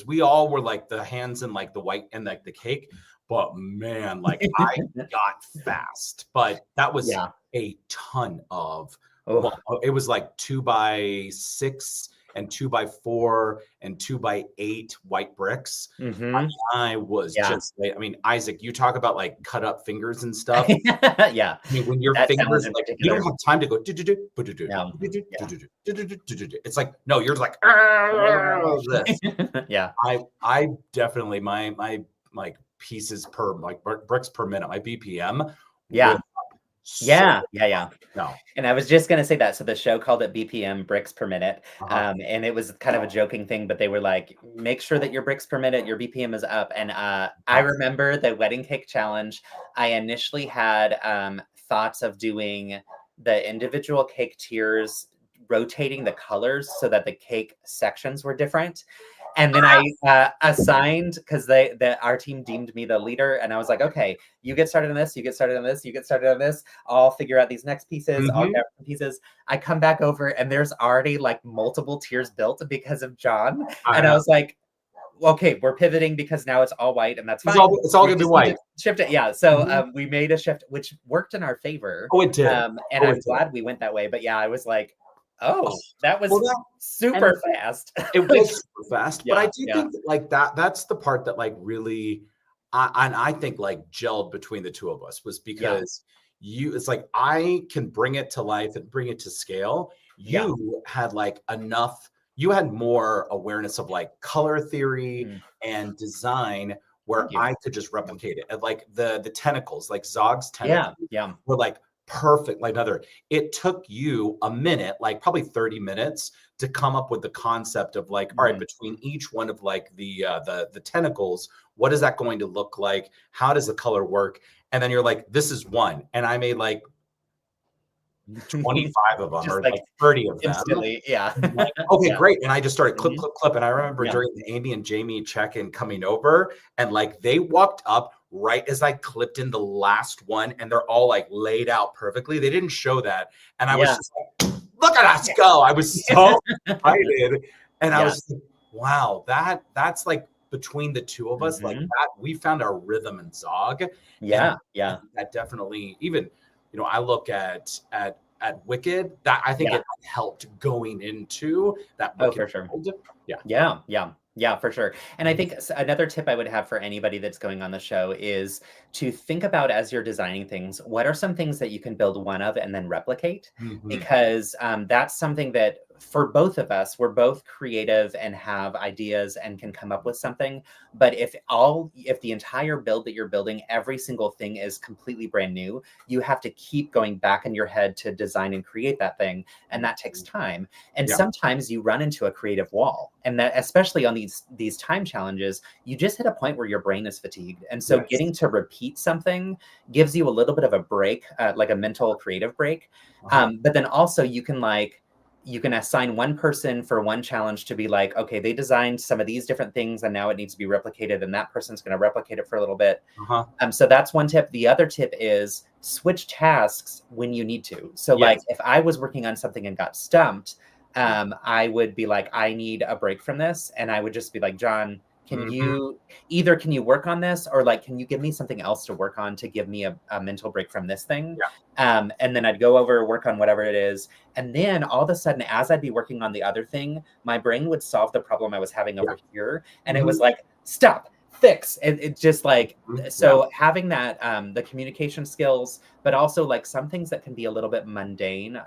we all were like the hands in like the white and like the cake, but man, like I got fast. But that was a ton of, it was like 2x6 and 2x4 and 2x8 white bricks. I was just, I mean, Isaac, you talk about like cut up fingers and stuff. Yeah. I mean, when your fingers, like, you don't have time to go, it's like, no, you're like, this. Yeah. I definitely, my like pieces per, like bricks per minute, my BPM. Yeah. So Yeah, yeah, yeah. no. And I was just gonna say that. So the show called it BPM, bricks per minute, Uh-huh. and it was kind of a joking thing, but they were like, "Make sure that your bricks per minute, your BPM is up." And I Uh-huh. remember the wedding cake challenge. I initially had thoughts of doing the individual cake tiers, rotating the colors so that the cake sections were different. And then I assigned because our team deemed me the leader, and I was like, okay, you get started on this, you get started on this, you get started on this. I'll figure out these next pieces. I'll Mhm. get pieces. I come back over, and there's already like multiple tiers built because of John, I and I know. was like, okay, we're pivoting because now it's all white, and that's It's fine. all We gonna be just need to white. shift it. Yeah. So Mhm. we made a shift, which worked in our favor. Oh, it did. And Oh, I'm it did. glad we went that way. But yeah, I was like, Oh, oh, that well, was that and super fast. it Like, was super fast, but I yeah, do yeah, think that, like, that's the part that, like, really I think, like, gelled between the 2 of us was yeah, because it's like I can bring it to life and bring it to scale. yeah. You had, like, you had more awareness of, like, color theory Mm, and design thank where you. I could just replicate it, and, like, the tentacles, like, Zog's Yeah, tentacles yeah. were, like, perfect, like, another it took you a minute, like, probably 30 minutes to come up with the concept of like, all right, Mhm. between each one of like the tentacles, what is that going to look like? How does the color work? And then you're like, this is one. And I made like 25 of them Just or like like 30 of them. instantly, yeah. I'm like, okay, Yeah. great. And I just started clip, Mhm. clip, clip. And I remember Yeah. during the Amy and Jamie check-in coming over, and like they walked up right as I clipped in the last one, and they're all like laid out perfectly. They didn't show that. And I was Yeah. just like, look at us go. I was so excited. And I was Yeah. just like, wow, that's like between the 2 of us, like Mhm. that, we found our rhythm in Zog. And Yeah, I yeah, think that definitely even, I look at Wicked, that I think yeah. it helped going into that Oh, Wicked for sure. world. Yeah. Yeah, yeah, yeah, for sure. And I Mhm. think another tip I would have for anybody that's going on the show is to think about as you're designing things, what are some things that you can build one of and then replicate? Mhm. Because that's something that for both of us, we're both creative and have ideas and can come up with something. But if the entire build that you're building, every single thing is completely brand new, you have to keep going back in your head to design and create that thing. And that takes time. And Yeah. sometimes you run into a creative wall, and that especially on these time challenges, you just hit a point where your brain is fatigued, and so Yes. getting to repeat something gives you a little bit of a break, like a mental creative break. Uh-huh. But then also you can assign one person for one challenge to be like, okay, they designed some of these different things and now it needs to be replicated, and that person's going to replicate it for a little bit. Uh-huh. So that's one tip. The other tip is switch tasks when you need to. So like Yes. if I was working on something and got stumped, I would be like, I need a break from this. And I would just be like, John, Mhm. can you work on this? Or like, can you give me something else to work on to give me a mental break from this thing? Yeah. And then I'd go over, work on whatever it is. And then all of a sudden, as I'd be working on the other thing, my brain would solve the problem I was having Yeah. over here. And it was Mhm. like, stop, fix. And it just like, Mhm. Yeah. so having that, the communication skills, but also like some things that can be a little bit mundane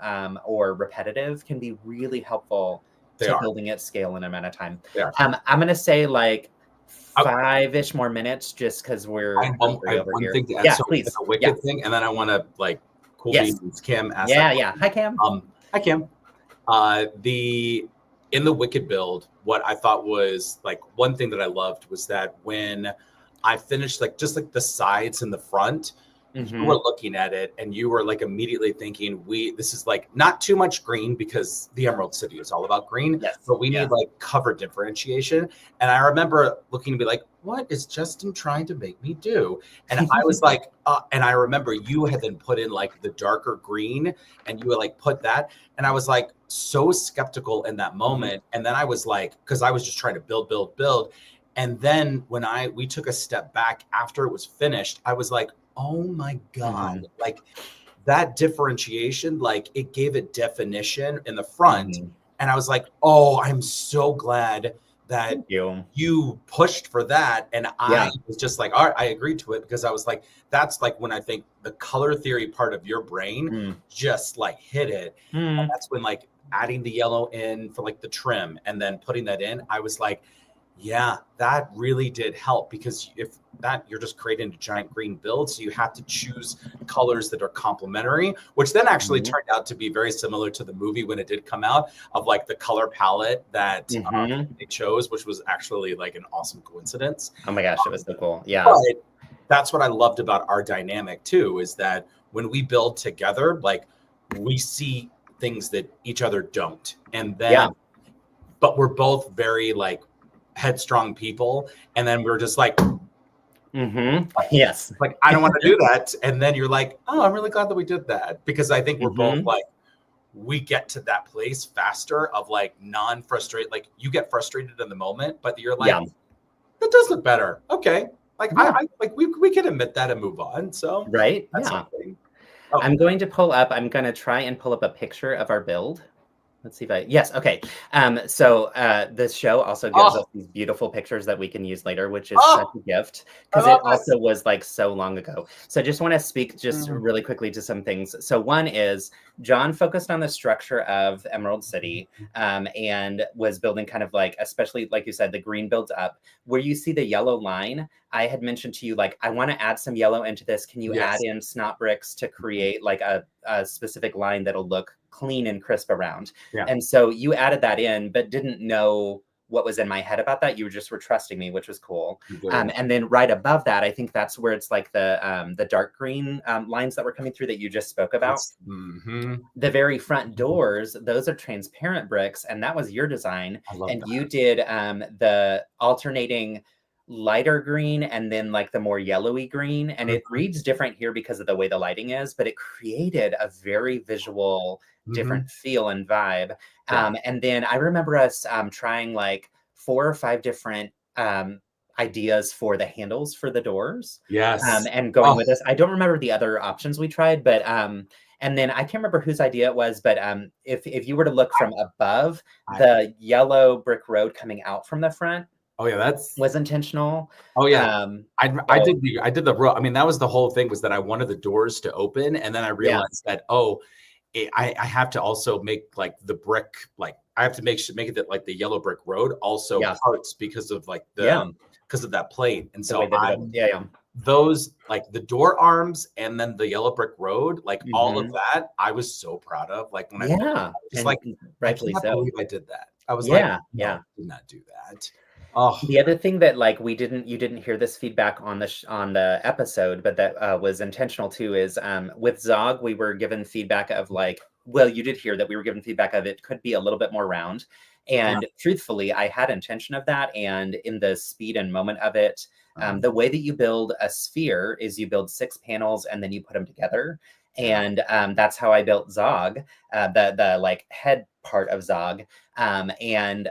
or repetitive can be really helpful They to are. building at scale in a amount of time. They are. I'm gonna say like I 5-ish more minutes just because we're I hungry have over one here. thing to add. Yeah, So to please. the Yeah. Wicked thing, and then I wanna, like, cool Yes. beans, Kim asked that Yeah, yeah. question. Hi, Cam. Hi, Kim. The in the Wicked build, what I thought was, like, one thing that I loved was that when I finished, like, just, like, the sides and the front, you were Hmm. looking at it and you were, like, immediately thinking, this is, like, not too much green because the Emerald City is all about green, Yes. but we Yeah. need, like, cover differentiation. And I remember looking to be like, what is Justin trying to make me do? And I was like, and I remember you had then put in, like, the darker green and you would, like, put that. And I was, like, so skeptical in that Mhm. moment. And then I was like, because I was just trying to build, build, build. And then when we took a step back after it was finished, I was like, oh my God, Mhm. like that differentiation, like it gave it definition in the front. Mhm. And I was like, oh, I'm so glad that Thank you. you pushed for that. And I Yeah. was just like, all right, I agreed to it because I was like, that's like when I think the color theory part of your brain Mm. just like hit it. And Mm. that's when like adding the yellow in for like the trim and then putting that in, I was like, Yeah, that really did help because if that you're just creating a giant green build, so you have to choose colors that are complementary, which then actually Mhm. turned out to be very similar to the movie when it did come out of like the color palette that Mhm. they chose, which was actually like an awesome coincidence. Oh my gosh, it was so cool. But Yeah. that's what I loved about our dynamic too, is that when we build together, like we see things that each other don't. And then, Yeah. but we're both very like headstrong people. And then we're just Mhm. Yes. like, I don't want to do that. And then you're like, oh, I'm really glad that we did that because I think we're both Mhm. like, we get to that place faster of like non-frustrated, like you get frustrated in the moment, but you're like, Yeah. that does look better. Okay. Like Yeah. I like we can admit that and move on. So Right? that's Yeah. something. Oh, I'm gonna try and pull up a picture of our build. Let's see if I yes, okay. This show also gives us oh, these beautiful pictures that we can use later, which is such oh, a gift I because love it this. also was, like, so long ago. So I just wanna speak just Mm, really quickly to some things. So one is John focused on the structure of Emerald City, and was building kind of like especially, like you said, the green builds up. Where you see the yellow line, I had mentioned to you, like, "I wanna add some yellow into this. Can you add yes. in snot bricks to create, like, a specific line that'll look clean and crisp around?" Yeah, And so you added that in, but didn't know what was in my head about that. You just were trusting me, which was cool. you did. And then right above that, I think that's where it's like the dark green lines that were coming through that you just spoke about. Yes. Mm-hmm. The very front doors, those are transparent bricks, and that was your design. I love And that. you did the alternating lighter green and then like the more yellowy green. And it Mhm, reads different here because of the way the lighting is, but it created a very visual, mhm. different feel and vibe. Yeah. And then I remember us trying like 4 or 5 different ideas for the handles for the doors, Yes. and going Oh, with this. I don't remember the other options we tried, but and then I can't remember whose idea it was, but if you were to look from above, I the yellow brick road coming out from the front oh yeah, that's was intentional. oh yeah. Um, I so did the row. I mean, that was the whole thing was that I wanted the doors to open, and then I yeah, realized that I have to also make like the brick like I have to make it that like the yellow brick road also yeah, parts because of like yeah, the because of that plate, and the so way that I yeah, yeah. those like the door arms and then the yellow brick road, like all of Hmm. that, I was so proud of. Like when I built it, Yeah, I was just and like, I rightfully can't so. believe I did that. I was like, Yeah, no, yeah. I did not do that. Oh, The other thing that, like, you didn't hear this feedback on on the episode, but that, was intentional too is, with Zog, we were given feedback of, like well, you did hear that we were given feedback of it could be a little bit more round, yeah. and truthfully, I had intention of that, and in the speed and moment of it, Um, the way that you build a sphere is you build 6 panels and then you put them together, yeah. and, that's how I built Zog, the, like, head part of Zog, and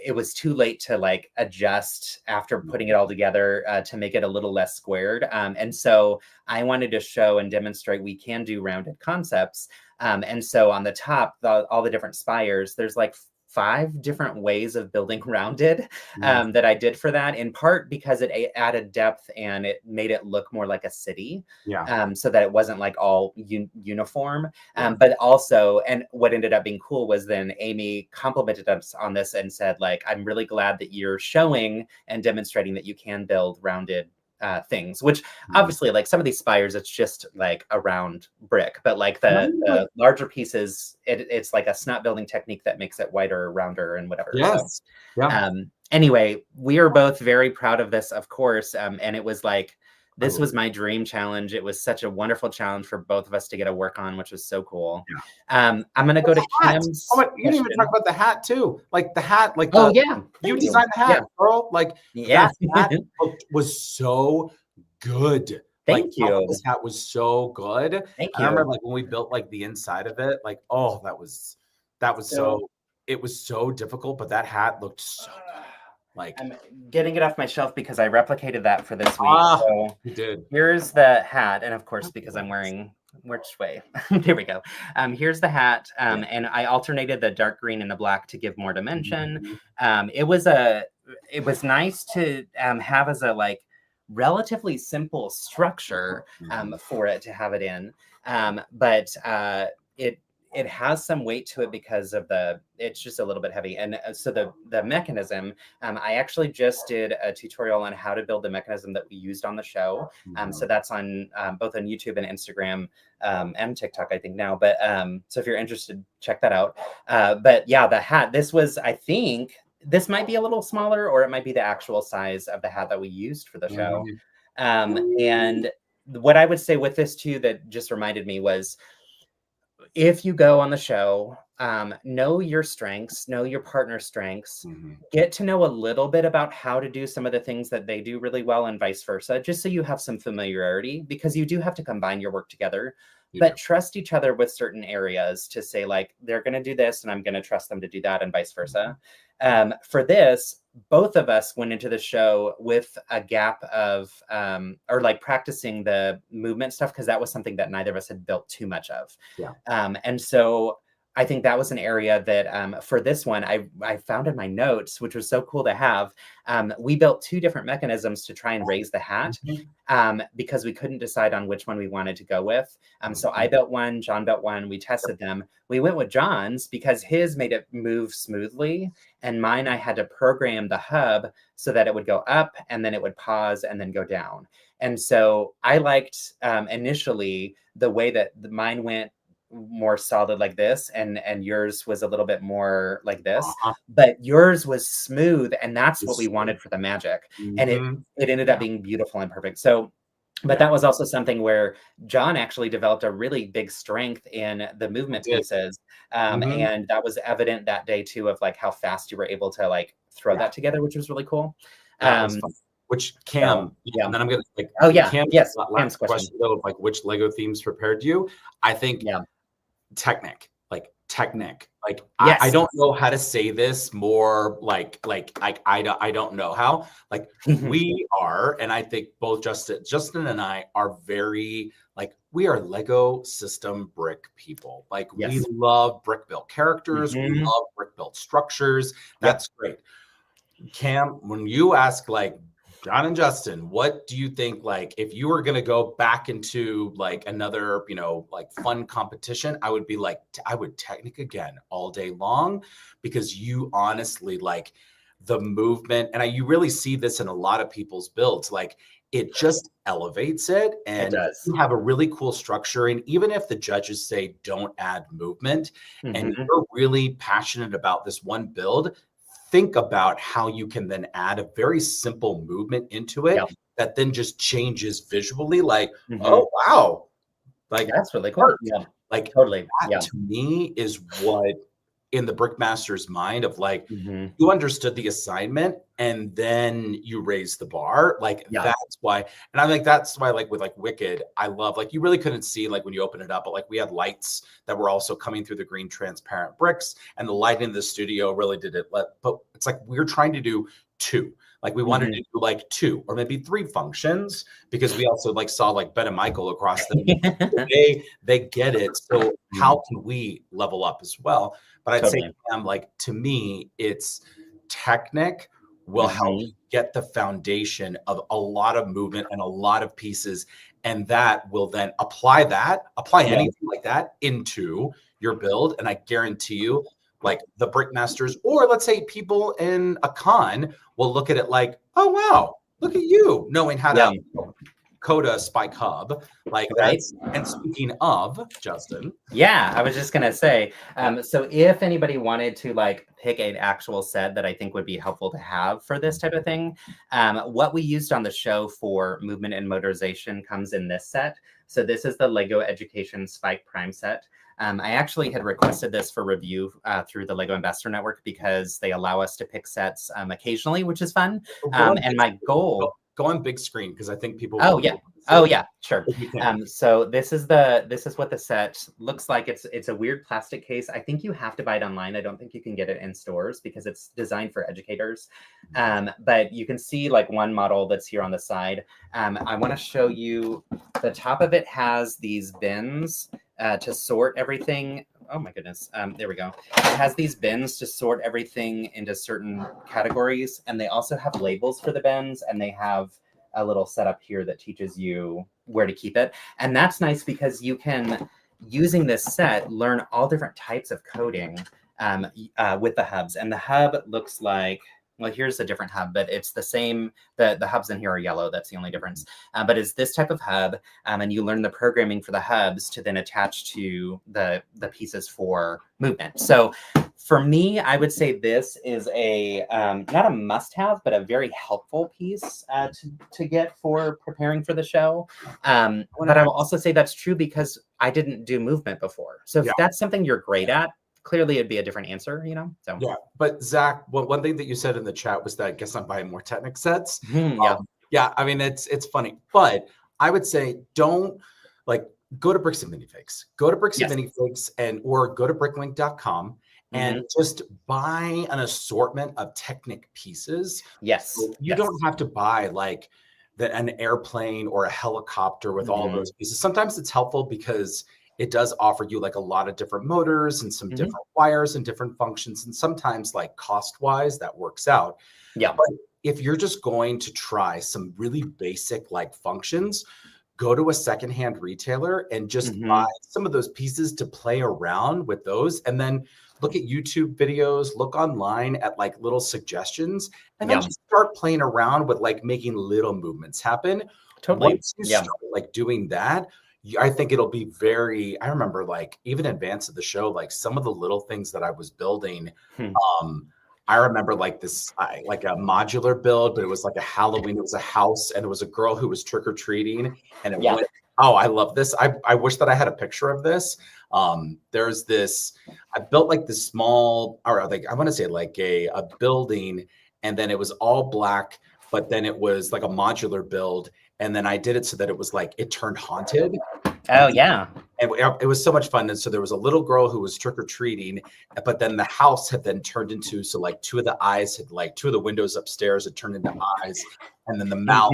it was too late to like adjust after putting it all together to make it a little less squared. And so I wanted to show and demonstrate we can do rounded concepts. And so on the top, all the different spires, there's like 5 different ways of building rounded Mm, that I did for that, in part because it added depth and it made it look more like a city. yeah. So that it wasn't like all uniform. Yeah. But also, and what ended up being cool was then Amy complimented us on this and said, like, I'm really glad that you're showing and demonstrating that you can build rounded things, which Mhm. obviously, like some of these spires, it's just like a round brick, but like And I like, the larger pieces, it's like a snot building technique that makes it wider, rounder, and whatever. So yes. Yeah. anyway, we are both very proud of this, of course. And it was like, I this love was my dream challenge. It was such a wonderful challenge for both of us to get to work on, which was so cool. yeah. I'm going to Oh, go to the hat. Oh, Kim's but you didn't even talk question. about the hat too. Like the hat, like Oh, the yeah. you Thank you. designed the Yeah. hat, girl. Like Yeah. that hat was so good. Like Thank Elvis's you. hat was so good. And Thank I remember you. like when we built like the inside of it, like oh, that was So so it was so difficult, but that hat looked so good. Like I'm getting it off my shelf because I replicated that for this week. ah, So you did. here's the hat, and of course, because I'm wearing which way? There we go. Here's the hat, Yeah. and I alternated the dark green and the black to give more dimension. Mhm. It was nice to have as a like relatively simple structure Mhm. for it to have it in, but it it has some weight to it because of it's just a little bit heavy. And so the mechanism, I actually just did a tutorial on how to build the mechanism that we used on the show. So that's on both on YouTube and Instagram, and TikTok, I think now. But so if you're interested, check that out. But yeah, the hat, I think this might be a little smaller, or it might be the actual size of the hat that we used for the show. And what I would say with this too, that just reminded me was, if you go on the show, know your strengths, know your partner's strengths, get to know a little bit about how to do some of the things that they do really well and vice versa, just so you have some familiarity, because you do have to combine your work together. But trust each other with certain areas to say, like, they're going to do this and I'm going to trust them to do that, and vice versa. For this, both of us went into the show with a gap of, or like practicing the movement stuff, because that was something that neither of us had built too much of. And so I think that was an area that for this one, I found in my notes, which was so cool to have. We built 2 different mechanisms to try and raise the hat, because we couldn't decide on which one we wanted to go with. So I built one, John built one, we tested them. We went with John's because his made it move smoothly, and mine, I had to program the hub so that it would go up and then it would pause and then go down. And so I liked initially the way that mine went more solid like this, and yours was a little bit more like this, but yours was smooth, and that's what we wanted for the magic. And it ended up being beautiful and perfect. So, but that was also something where John actually developed a really big strength in the movement pieces. And that was evident that day too, of like how fast you were able to like throw that together, which was really cool. That was fun. Which Cam, and then I'm gonna like, Cam, last question though, of like which Lego themes prepared you? I think Technic. Like I don't know how to say this more like I don't know how. Like we are, and I think both Justin and I are very like, we are Lego system brick people. Like we love brick built characters, we love brick built structures. That's great. Cam, when you ask like John and Justin, what do you think, like, if you were going to go back into like another, you know, like fun competition, I would be like, I would Technic again all day long, because you honestly like the movement. And you really see this in a lot of people's builds. Like it just elevates it, and you have a really cool structure. And even if the judges say don't add movement, and you're really passionate about this one build, think about how you can then add a very simple movement into it that then just changes visually. Like, oh, wow. Like, that's really cool. Like, totally. That to me is what, in the Brickmaster's mind of like, you understood the assignment and then you raise the bar. Like that's why. And I think that's why, like with like Wicked, I love, like, you really couldn't see like when you open it up, but like we had lights that were also coming through the green transparent bricks, and the lighting in the studio really did it. But it's like, we're trying to do 2. Like we wanted to do like 2 or maybe 3 functions, because we also like saw like Ben and Michael across them. They get it. So how can we level up as well? But I'd say, like, to me, it's Technic will help get the foundation of a lot of movement and a lot of pieces. And that will then apply anything like that into your build. And I guarantee you, like the Brickmasters, or let's say people in a con, will look at it like, oh, wow, look at you knowing how to code a spike hub. Like that's, and speaking of, Justin. Yeah, I was just going to say, so if anybody wanted to like pick an actual set that I think would be helpful to have for this type of thing, what we used on the show for movement and motorization comes in this set. So this is the Lego Education Spike Prime set. I actually had requested this for review through the Lego Ambassador Network, because they allow us to pick sets occasionally, which is fun. And my goal... Go on big screen, because I think people... Oh yeah, sure. So this is what the set looks like. It's a weird plastic case. I think you have to buy it online. I don't think you can get it in stores, because it's designed for educators. But you can see like one model that's here on the side. I want to show you, the top of it has these bins to sort everything. Oh my goodness. There we go. It has these bins to sort everything into certain categories. And they also have labels for the bins, and they have a little setup here that teaches you where to keep it. And that's nice, because you can using this set, learn all different types of coding with the hubs. And the hub looks like, well, here's a different hub, but it's the same. The hubs in here are yellow. That's the only difference. But it's this type of hub, and you learn the programming for the hubs to then attach to the pieces for movement. So for me, I would say this is a not a must-have, but a very helpful piece to get for preparing for the show. But I will also say that's true because I didn't do movement before. So if that's something you're great at, clearly it'd be a different answer, you know? So yeah. But Zach, one thing that you said in the chat was that I guess I'm buying more Technic sets. Yeah. I mean, it's funny, but I would say don't go to Bricks and Minifigs. Go to Bricks and Minifigs or go to bricklink.com and just buy an assortment of Technic pieces. Yes. So you don't have to buy an airplane or a helicopter with all those pieces. Sometimes it's helpful because it does offer you a lot of different motors and some different wires and different functions. And sometimes cost wise, that works out. Yeah. But if you're just going to try some really basic functions, go to a secondhand retailer and just buy some of those pieces to play around with those. And then look at YouTube videos, look online at little suggestions, and then just start playing around with making little movements happen. Totally. Once you start doing that, I think it'll be I remember even in advance of the show, some of the little things that I was building, I remember this, a modular build, but it was a Halloween, it was a house and it was a girl who was trick-or-treating and it went, oh, I love this. I wish that I had a picture of this. There's this, I built this small, or I want to say a building, and then it was all black, but then it was a modular build. And then I did it so that it was it turned haunted. Oh, yeah. And it was so much fun. And so there was a little girl who was trick-or-treating, but then the house had then turned into, so two of the eyes had two of the windows upstairs had turned into eyes. And then the mouth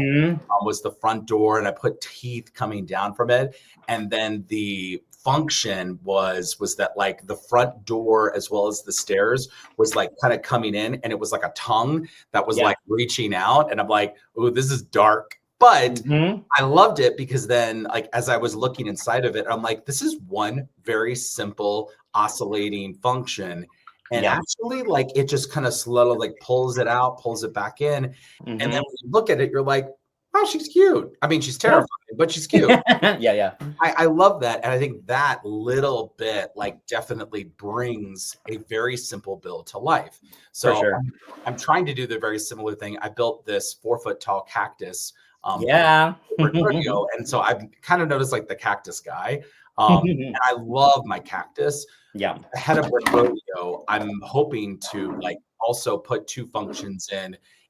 was the front door, and I put teeth coming down from it. And then the function was that the front door as well as the stairs was kind of coming in, and it was a tongue that was reaching out. And I'm oh, this is dark. But I loved it because then as I was looking inside of it, I'm this is one very simple oscillating function. And actually it just kind of slowly pulls it out, pulls it back in. And then when you look at it, you're oh, she's cute. I mean, she's terrifying, but she's cute. I love that. And I think that little bit definitely brings a very simple build to life. So I'm trying to do the very similar thing. I built this 4-foot tall cactus. And so I've kind of noticed the cactus guy. And I love my cactus. Ahead of Brick Rodeo, I'm hoping to also put two functions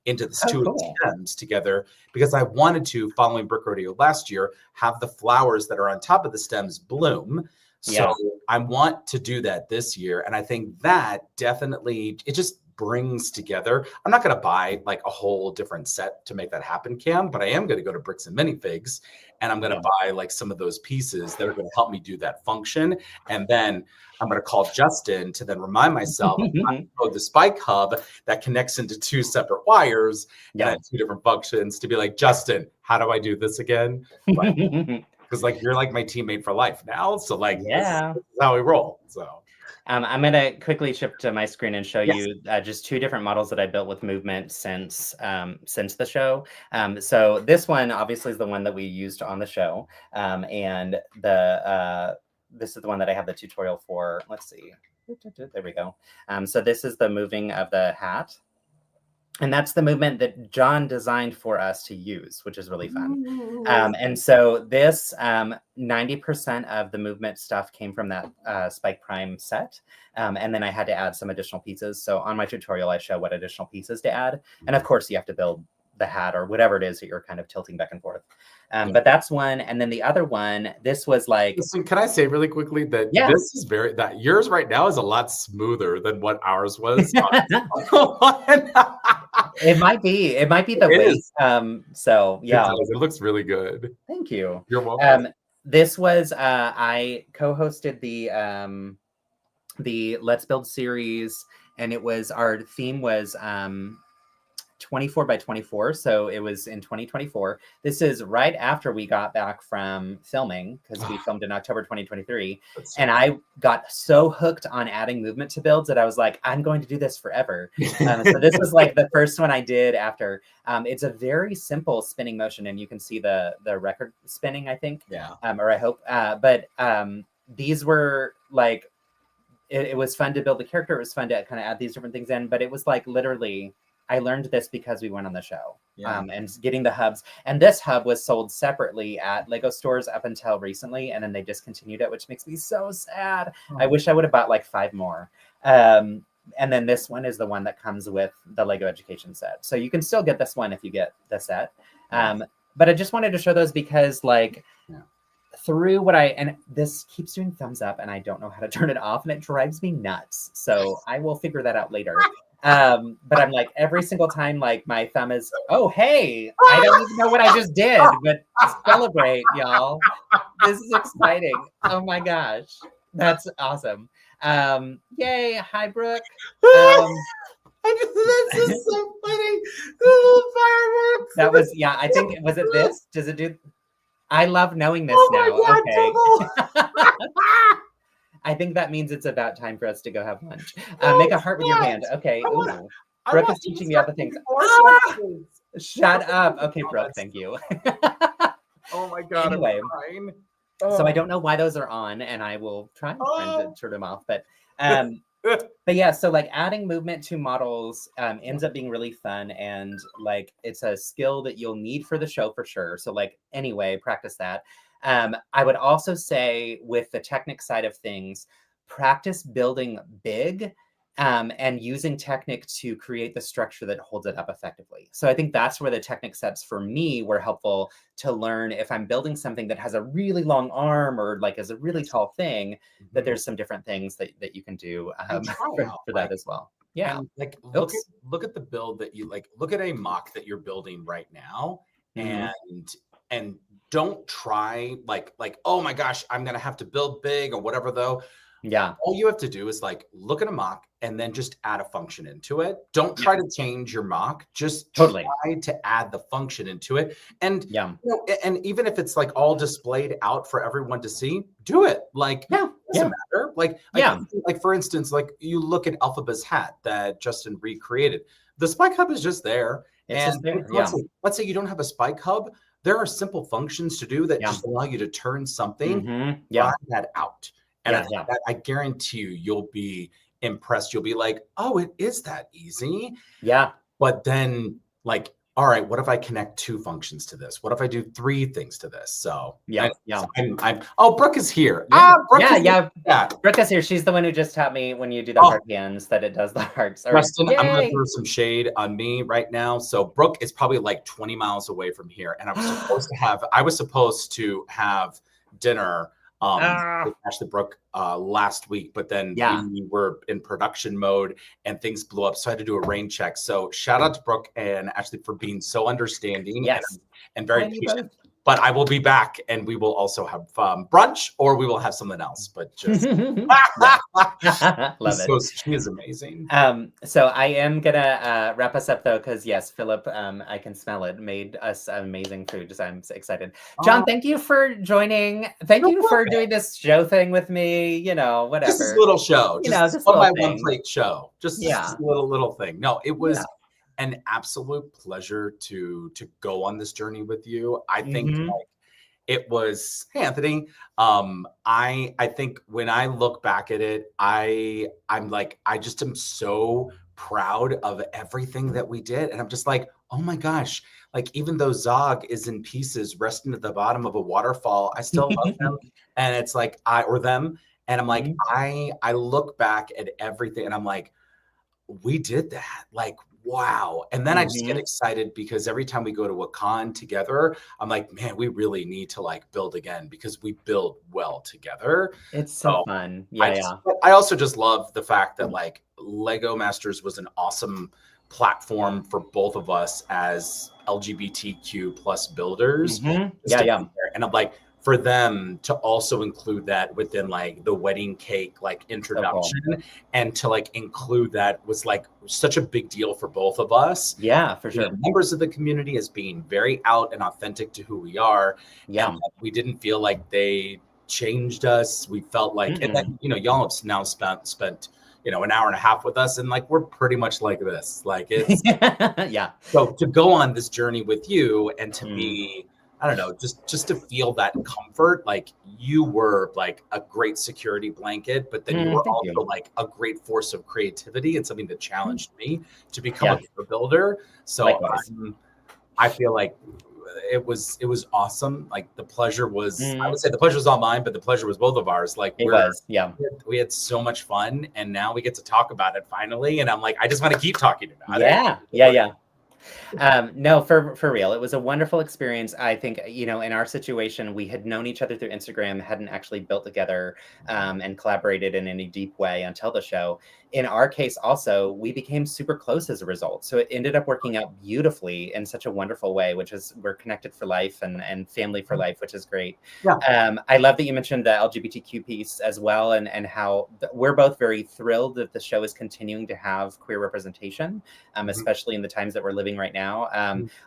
into the two stems together, because I wanted to, following Brick Rodeo last year, have the flowers that are on top of the stems bloom. So I want to do that this year. And I think that definitely, it just brings together. I'm not going to buy a whole different set to make that happen, Cam, but I am going to go to Bricks and Minifigs, and I'm going to buy some of those pieces that are going to help me do that function. And then I'm going to call Justin to then remind myself of the spike hub that connects into two separate wires and two different functions, to be Justin, how do I do this again? Because you're my teammate for life now. So this is how we roll. So I'm going to quickly shift to my screen and show you just two different models that I built with movement since the show. So this one obviously is the one that we used on the show. And this is the one that I have the tutorial for. Let's see. There we go. So this is the moving of the hat. And that's the movement that John designed for us to use, which is really fun. And so this 90% of the movement stuff came from that Spike Prime set. And then I had to add some additional pieces. So on my tutorial, I show what additional pieces to add. And of course, you have to build the hat or whatever it is that you're kind of tilting back and forth. But that's one. And then the other one, this was Listen, can I say really quickly that this is that yours right now is a lot smoother than what ours was. It might be the weight. So yeah, it looks really good. Thank you. You're welcome. This was I co-hosted the Let's Build series, and it was, our theme was 24 by 24. So it was in 2024. This is right after we got back from filming because we filmed in October 2023. And I got so hooked on adding movement to builds that I was like, I'm going to do this forever. So this was like the first one I did after. It's a very simple spinning motion, and you can see the record spinning, I think. Yeah. Or I hope. But these were like, it was fun to build the character. It was fun to kind of add these different things in, but it was like literally, I learned this because we went on the show. And getting the hubs. And this hub was sold separately at Lego stores up until recently, and then they discontinued it, which makes me so sad. I wish I would have bought like 5 more. And then this one is the one that comes with the Lego Education set. So you can still get this one if you get the set. But I just wanted to show those because like, through what and this keeps doing thumbs up and I don't know how to turn it off and it drives me nuts. So I will figure that out later. But I'm like, every single time, like my thumb is, oh, hey, I don't even know what I just did, but celebrate, y'all. This is exciting. Oh my gosh. That's awesome. Yay. Hi, Brooke. This is so funny. Fireworks. That was, I think, was it this? Does it do? I love knowing this now. Okay. I think that means it's about time for us to go have lunch. Make a heart with your hand. Okay. Ooh. Brooke is teaching me all the things. Shut up. Okay, Brooke, thank you. Oh my God. Anyway, so I don't know why those are on, and I will try and turn them off. But yeah, so like adding movement to models ends up being really fun, and like it's a skill that you'll need for the show for sure. So like anyway, practice that. I would also say with the Technic side of things, practice building big and using Technic to create the structure that holds it up effectively. So I think that's where the Technic sets for me were helpful to learn if I'm building something that has a really long arm or like is a really tall thing, that there's some different things that you can do for that as well. Yeah. And like look at the build that you like, look at a mock that you're building right now and don't try like, oh my gosh, I'm going to have to build big or whatever though. Yeah. All you have to do is like, look at a mock and then just add a function into it. Don't try to change your mock, just try to add the function into it. And, you know, and even if it's like all displayed out for everyone to see, do it. Like, it doesn't matter. Like, like for instance, like you look at Alphaba's hat that Justin recreated. The spike hub is just there. Let's say you don't have a spike hub. There are simple functions to do that just allow you to turn something, try that out. And I guarantee you'll be impressed. You'll be like, oh, it is that easy. Yeah. But then like, all right, what if I connect 2 functions to this? What if I do 3 things to this? So oh, Brooke is here. Brooke is here. She's the one who just taught me when you do the heart hands that it does the hearts. Preston, I'm going to throw some shade on me right now. So Brooke is probably like 20 miles away from here. And I was supposed to have dinner with Ashley Brooke last week, but then we were in production mode and things blew up. So I had to do a rain check. So shout out to Brooke and Ashley for being so understanding and very patient. But I will be back and we will also have brunch or we will have something else. But just love it. She is amazing. So I am gonna wrap us up though, because yes, Philip, I can smell it, made us amazing food. Just I'm so excited. John, thank you for joining. Thank you for doing this show thing with me. You know, whatever. Just a little show. Just on my one plate show. Just a little thing. No, it was an absolute pleasure to go on this journey with you. I think like, it was, hey Anthony, I think when I look back at it, I'm like, I just am so proud of everything that we did. And I'm just like, oh my gosh, like even though Zog is in pieces resting at the bottom of a waterfall, I still love them. And it's like them. And I'm like, I look back at everything and I'm like, we did that. Like, wow. And then I just get excited because every time we go to a con together, I'm like, man, we really need to like build again because we build well together. It's so fun. I also just love the fact that like Lego Masters was an awesome platform for both of us as LGBTQ plus builders. And I'm like, for them to also include that within like the wedding cake like introduction, cool. and to like include that was like such a big deal for both of us. Yeah, for sure. Members of the community as being very out and authentic to who we are. Yeah. And we didn't feel like they changed us. We felt like, and then, y'all have now spent an hour and a half with us, and like we're pretty much like this. Like it's yeah. So to go on this journey with you and to be, I don't know, just to feel that comfort, like you were like a great security blanket, but then you were also like a great force of creativity and something that challenged me to become a better builder. So I feel like it was awesome. Like the pleasure was, I would say the pleasure was all mine, but the pleasure was both of ours. Like we had so much fun, and now we get to talk about it finally. And I'm like, I just want to keep talking about it. Yeah. No, for real. It was a wonderful experience. I think, in our situation, we had known each other through Instagram, hadn't actually built together and collaborated in any deep way until the show. In our case, also, we became super close as a result. So it ended up working out beautifully in such a wonderful way, which is we're connected for life and family for life, which is great. Yeah. I love that you mentioned the LGBTQ piece as well, and how we're both very thrilled that the show is continuing to have queer representation, especially in the times that we're living right now.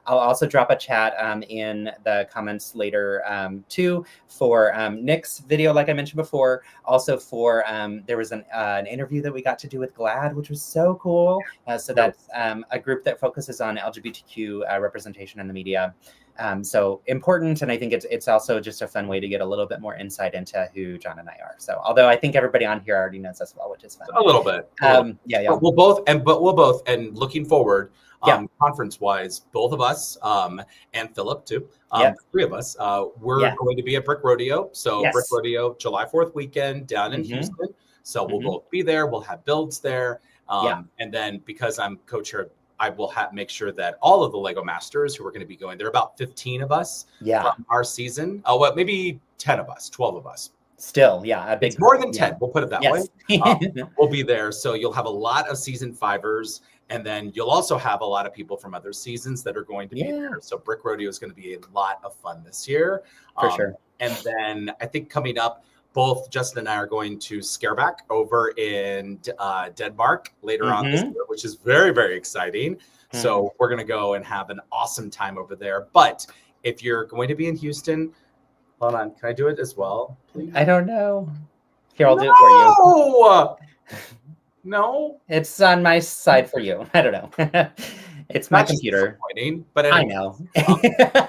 I'll also drop a chat in the comments later too for Nick's video, like I mentioned before. Also for there was an interview that we got to do with GLAAD, which was so cool. So that's a group that focuses on LGBTQ representation in the media. So important, and I think it's also just a fun way to get a little bit more insight into who John and I are. So although I think everybody on here already knows us well, which is fun. A little bit. Yeah. But we'll both, and looking forward, conference-wise, both of us, and Philip too, three of us, we're going to be at Brick Rodeo. So Brick Rodeo, July 4th weekend down in Houston. So we'll both be there. We'll have builds there. And then because I'm co-chair, I will make sure that all of the Lego Masters who are going to be going, there are about 15 of us from our season. Oh, well, maybe 10 of us, 12 of us. Still, a big it's more than 10. We'll put it that way. We'll be there. So you'll have a lot of season fivers. And then you'll also have a lot of people from other seasons that are going to be there. So Brick Rodeo is going to be a lot of fun this year. For sure. And then I think coming up, both Justin and I are going to Scareback over in Denmark later on this year, which is very, very exciting. So we're going to go and have an awesome time over there. But if you're going to be in Houston, hold on, can I do it as well, please? I don't know. Here, I'll do it for you. No. It's on my side for you. I don't know. It's my computer. But anyway, I know.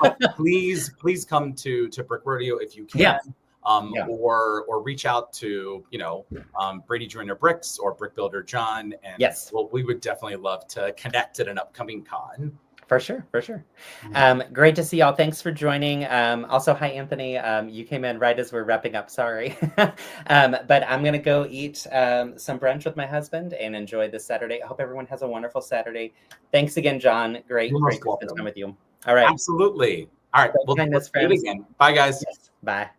But please come to Brick Rodeo if you can. Or reach out to Brady Joyner Bricks or Brick Builder John, and we would definitely love to connect at an upcoming con. For sure. Great to see y'all. Thanks for joining. Also, hi Anthony. You came in right as we're wrapping up. Sorry, but I'm gonna go eat some brunch with my husband and enjoy this Saturday. I hope everyone has a wonderful Saturday. Thanks again, John. Great to spend time with you. All right. Absolutely. All right. We'll do it again. Bye, guys. Bye.